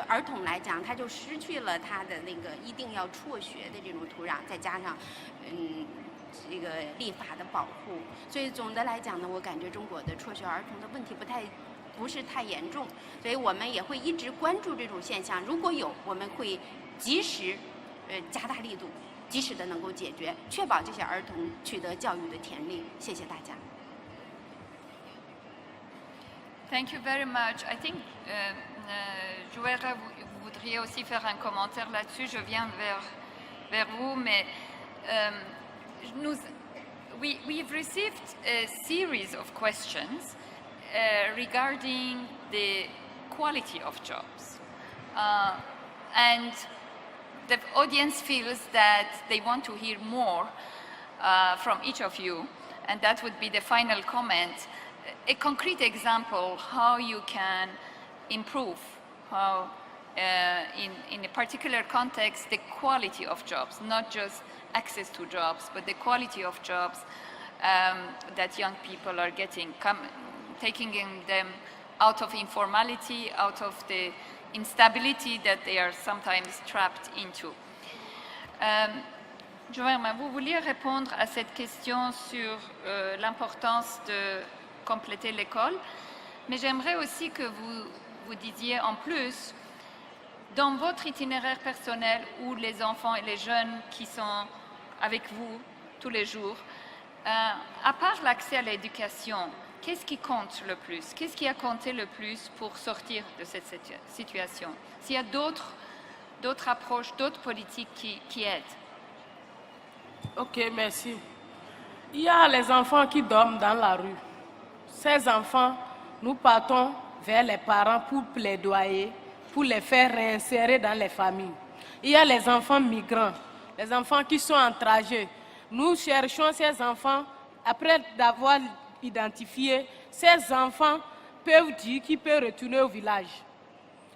儿童来讲，他就失去了他的那个一定要辍学的这种土壤，再加上这个立法的保护，所以总的来讲呢，我感觉中国的辍学儿童的问题不是太严重，所以我们也会一直关注这种现象，如果有，我们会及时加大力度，及时的能够解决，确保这些儿童取得教育的权利。谢谢大家。Thank you very much. I think Joël, vous voudriez aussi faire un commentaire là-dessus. Je viens vers vous, mais we've received a series of questions regarding the quality of jobs. And the audience feels that they want to hear more from each of you, and that would be the final comment. A concrete example how you can improve how in a particular context the quality of jobs, not just access to jobs, but the quality of jobs that young people are getting, taking them out of informality, out of the instability that they are sometimes trapped into. Joël, vous vouliez répondre à cette question sur l'importance de compléter l'école, mais j'aimerais aussi que vous disiez en plus, dans votre itinéraire personnel où les enfants et les jeunes qui sont avec vous tous les jours, à part l'accès à l'éducation, qu'est-ce qui compte le plus? Qu'est-ce qui a compté le plus pour sortir de cette situation? S'il y a d'autres approches, d'autres politiques qui aident. Ok, merci. Il y a les enfants qui dorment dans la rue. Ces enfants, nous partons vers les parents pour plaidoyer, pour les faire réinsérer dans les familles. Il y a les enfants migrants, les enfants qui sont en trajet. Nous cherchons ces enfants, après d'avoir identifié, ces enfants peuvent dire qu'ils peuvent retourner au village.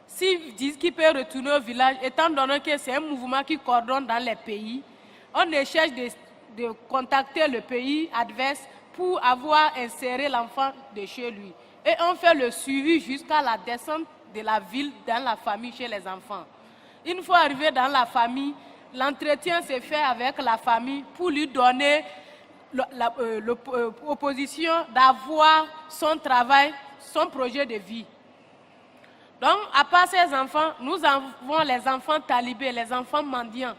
S'ils disent qu'ils peuvent retourner au village, étant donné que c'est un mouvement qui coordonne dans les pays, on cherche de contacter le pays adverse pour avoir inséré l'enfant de chez lui. Et on fait le suivi jusqu'à la descente de la ville dans la famille chez les enfants. Une fois arrivé dans la famille, l'entretien se fait avec la famille pour lui donner l'opposition d'avoir son travail, son projet de vie. Donc, à part ces enfants, nous avons les enfants talibés, les enfants mendiants,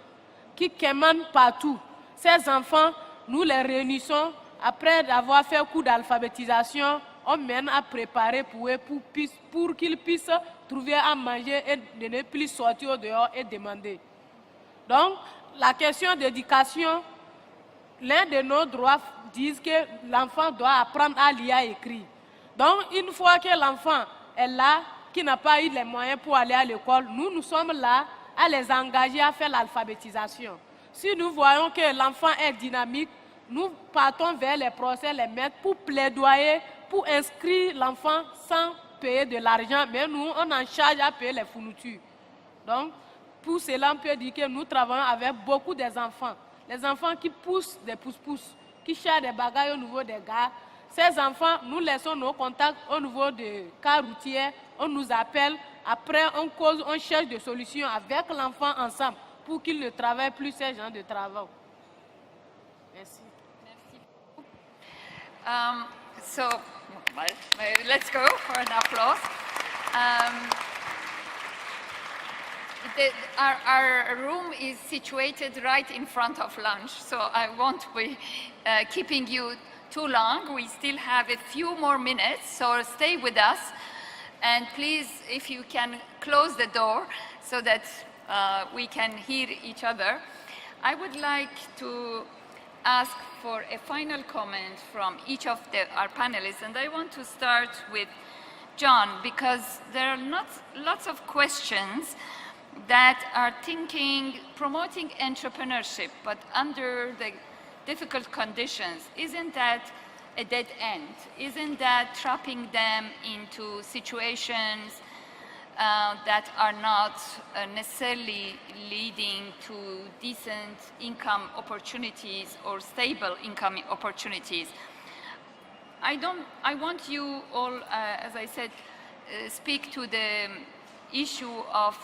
qui quémandent partout. Ces enfants, nous les réunissons. Après avoir fait un coup d'alphabétisation, on mène à préparer pour eux pour qu'ils puissent trouver à manger et de ne plus sortir au dehors et demander. Donc, la question d'éducation, l'un de nos droits dit que l'enfant doit apprendre à lire et écrire. Donc, une fois que l'enfant est là, qui n'a pas eu les moyens pour aller à l'école, nous sommes là à les engager à faire l'alphabétisation. Si nous voyons que l'enfant est dynamique, nous partons vers les procès, les maîtres, pour plaidoyer, pour inscrire l'enfant sans payer de l'argent, mais nous, on en charge à payer les fournitures. Donc, pour cela, on peut dire que nous travaillons avec beaucoup des enfants. Les enfants qui poussent des pousse-pousse, qui cherchent des bagages au niveau des gares. Ces enfants, nous laissons nos contacts au niveau des cars routiers, on nous appelle, après on cause, on cherche des solutions avec l'enfant ensemble pour qu'il ne travaille plus ces genres de travail. Merci. So, let's go for an applause. Our room is situated right in front of lunch, so I won't be keeping you too long. We still have a few more minutes, so stay with us. And please, if you can close the door so that we can hear each other. I would like to ask for a final comment from each of our panelists, and I want to start with John, because there are lots of questions that are promoting entrepreneurship, but under the difficult conditions. Isn't that a dead end? Isn't that trapping them into situations that are not necessarily leading to decent income opportunities or stable income opportunities? I want you all, as I said, speak to the issue of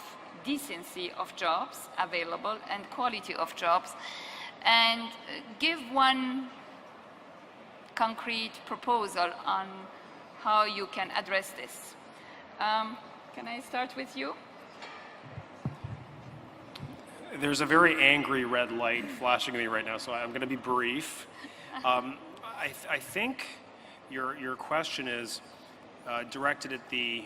decency of jobs available and quality of jobs, and give one concrete proposal on how you can address this. Can I start with you? There's a very angry red light flashing at me right now, so I'm going to be brief. I think your question is directed at the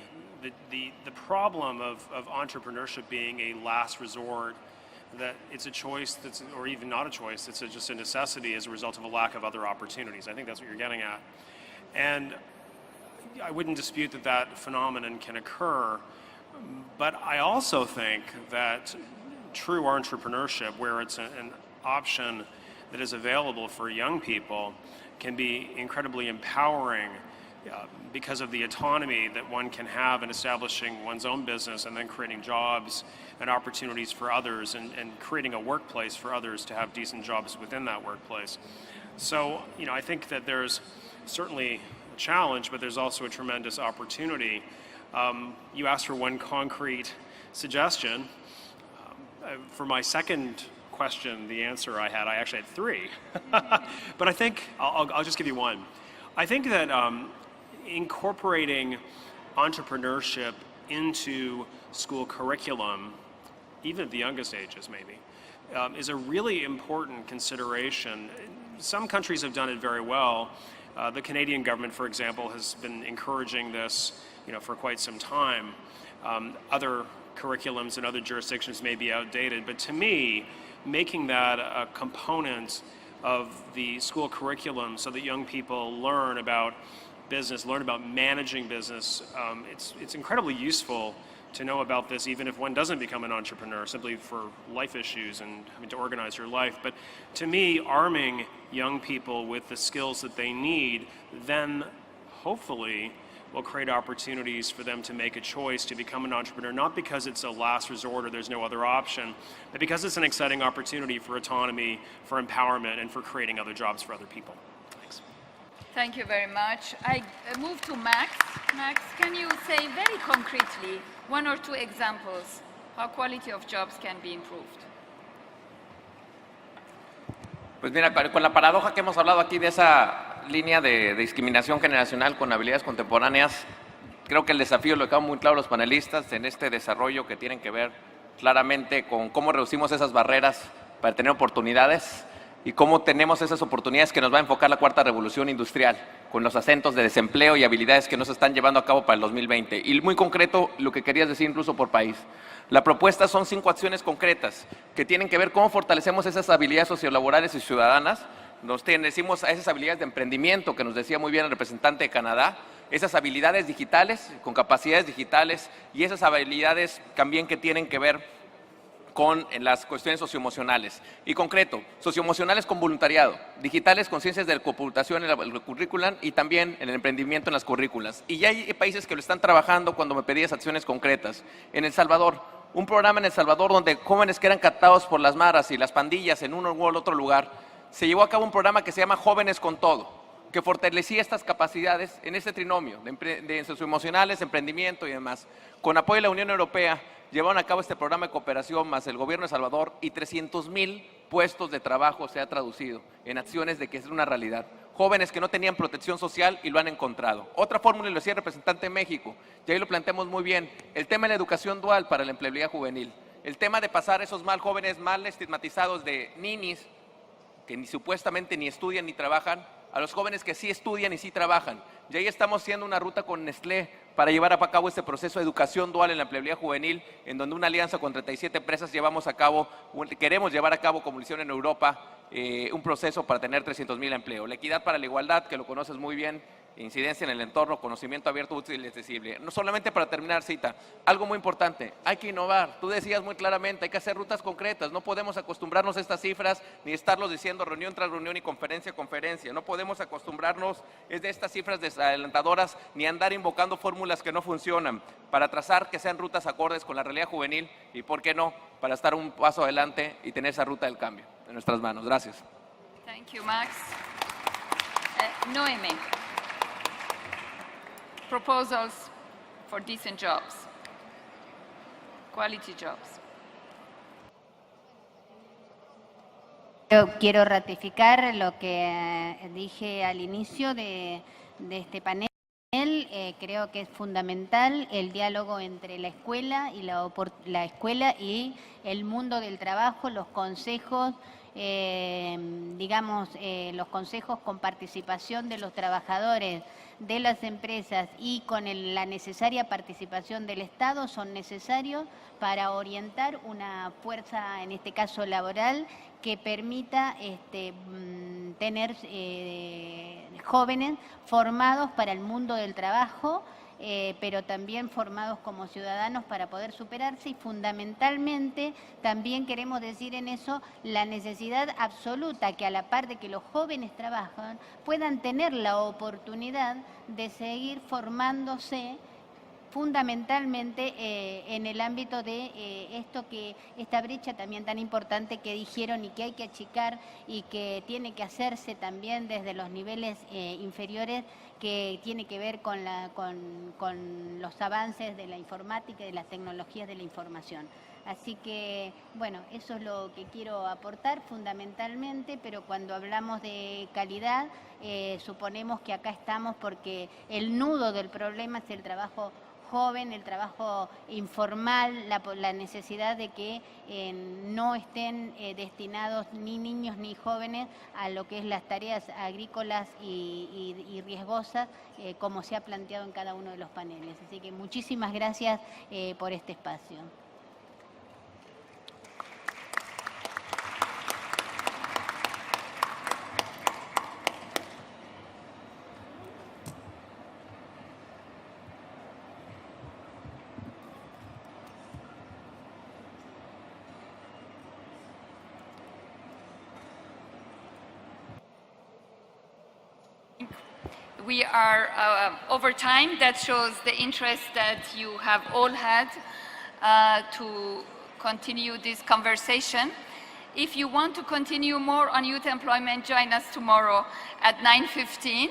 problem of entrepreneurship being a last resort, that it's a choice that's, or even not a choice, it's just a necessity as a result of a lack of other opportunities. I think that's what you're getting at. And I wouldn't dispute that that phenomenon can occur, but I also think that true entrepreneurship, where it's an option that is available for young people, can be incredibly empowering because of the autonomy that one can have in establishing one's own business and then creating jobs and opportunities for others, and creating a workplace for others to have decent jobs within that workplace. So, I think that there's certainly a challenge, but there's also a tremendous opportunity. You asked for one concrete suggestion. For my second question, the answer I actually had three. But I think, I'll just give you one. I think that incorporating entrepreneurship into school curriculum, even at the youngest ages maybe, is a really important consideration. Some countries have done it very well. The Canadian government, for example, has been encouraging this, for quite some time. Other curriculums in other jurisdictions may be outdated, but to me, making that a component of the school curriculum so that young people learn about business, learn about managing business, it's incredibly useful to know about this, even if one doesn't become an entrepreneur, simply for life issues and having to organize your life. But to me, arming young people with the skills that they need, then hopefully will create opportunities for them to make a choice to become an entrepreneur, not because it's a last resort or there's no other option, but because it's an exciting opportunity for autonomy, for empowerment, and for creating other jobs for other people. Thanks. Thank you very much. I move to Max. Max, can you say very concretely one or two examples how quality of jobs can be improved? Pues mira, con la paradoja que hemos hablado aquí de esa línea de discriminación generacional con habilidades contemporáneas, creo que el desafío lo dejaron muy claro los panelistas en este desarrollo, que tienen que ver claramente con cómo reducimos esas barreras para tener oportunidades y cómo tenemos esas oportunidades que nos va a enfocar la cuarta revolución industrial, con los acentos de desempleo y habilidades que nos están llevando a cabo para el 2020. Y muy concreto, lo que querías decir incluso por país. La propuesta son 5 acciones concretas que tienen que ver cómo fortalecemos esas habilidades sociolaborales y ciudadanas. Nos decimos a esas habilidades de emprendimiento que nos decía muy bien el representante de Canadá, esas habilidades digitales, con capacidades digitales, y esas habilidades también que tienen que ver con las cuestiones socioemocionales. Y concreto, socioemocionales con voluntariado, digitales con ciencias de la computación en el currículum y también en el emprendimiento en las currículas. Y ya hay países que lo están trabajando cuando me pedías acciones concretas. En El Salvador, un programa en El Salvador donde jóvenes que eran captados por las maras y las pandillas en uno u otro lugar, se llevó a cabo un programa que se llama Jóvenes con Todo, que fortalecía estas capacidades en este trinomio de socioemocionales, emprendimiento y demás. Con apoyo de la Unión Europea, llevaron a cabo este programa de cooperación más el gobierno de El Salvador, y 300,000 puestos de trabajo se ha traducido en acciones de que es una realidad. Jóvenes que no tenían protección social y lo han encontrado. Otra fórmula, y lo decía el representante de México, y ahí lo planteamos muy bien, el tema de la educación dual para la empleabilidad juvenil. El tema de pasar a esos jóvenes mal estigmatizados de ninis, que ni supuestamente ni estudian ni trabajan, a los jóvenes que sí estudian y sí trabajan. Y ahí estamos haciendo una ruta con Nestlé para llevar a cabo este proceso de educación dual en la empleabilidad juvenil, en donde una alianza con 37 empresas queremos llevar a cabo, como lo hicieron en Europa, un proceso para tener 300,000 empleos. La equidad para la igualdad, que lo conoces muy bien, incidencia en el entorno, conocimiento abierto, útil y accesible. No solamente para terminar, Cita, algo muy importante, hay que innovar. Tú decías muy claramente, hay que hacer rutas concretas, no podemos acostumbrarnos a estas cifras, ni estarlos diciendo reunión tras reunión y conferencia a conferencia. No podemos acostumbrarnos de estas cifras desalentadoras, ni andar invocando fórmulas que no funcionan, para trazar que sean rutas acordes con la realidad juvenil y, ¿por qué no?, para estar un paso adelante y tener esa ruta del cambio en nuestras manos. Gracias. Thank you, Max. Noémie. Proposals for decent jobs, quality jobs. Yo quiero ratificar lo que dije al inicio de este panel. Creo que es fundamental el diálogo entre la escuela y la escuela y el mundo del trabajo, los consejos, los consejos con participación de los trabajadores, de las empresas y con la necesaria participación del Estado son necesarios para orientar una fuerza, en este caso laboral, que permita tener jóvenes formados para el mundo del trabajo, pero también formados como ciudadanos para poder superarse y fundamentalmente también queremos decir en eso la necesidad absoluta que a la par de que los jóvenes trabajan puedan tener la oportunidad de seguir formándose fundamentalmente en el ámbito de esta brecha también tan importante que dijeron y que hay que achicar y que tiene que hacerse también desde los niveles inferiores, que tiene que ver con los avances de la informática y de las tecnologías de la información. Así que, bueno, eso es lo que quiero aportar fundamentalmente, pero cuando hablamos de calidad, suponemos que acá estamos porque el nudo del problema es el trabajo joven, el trabajo informal, la necesidad de que no estén destinados ni niños ni jóvenes a lo que es las tareas agrícolas y riesgosas, como se ha planteado en cada uno de los paneles. Así que muchísimas gracias por este espacio. We are over time. That shows the interest that you have all had to continue this conversation. If you want to continue more on youth employment, join us tomorrow at 9:15.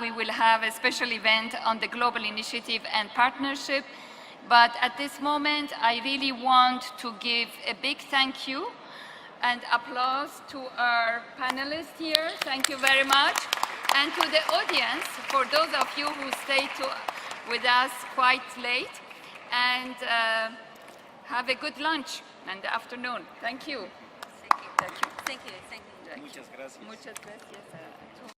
We will have a special event on the global initiative and partnership. But at this moment, I really want to give a big thank you and applause to our panelists here. Thank you very much. And to the audience, for those of you who stayed with us quite late, and have a good lunch and afternoon. Thank you. Thank you. Thank you. Thank you. Muchas gracias. Muchas gracias.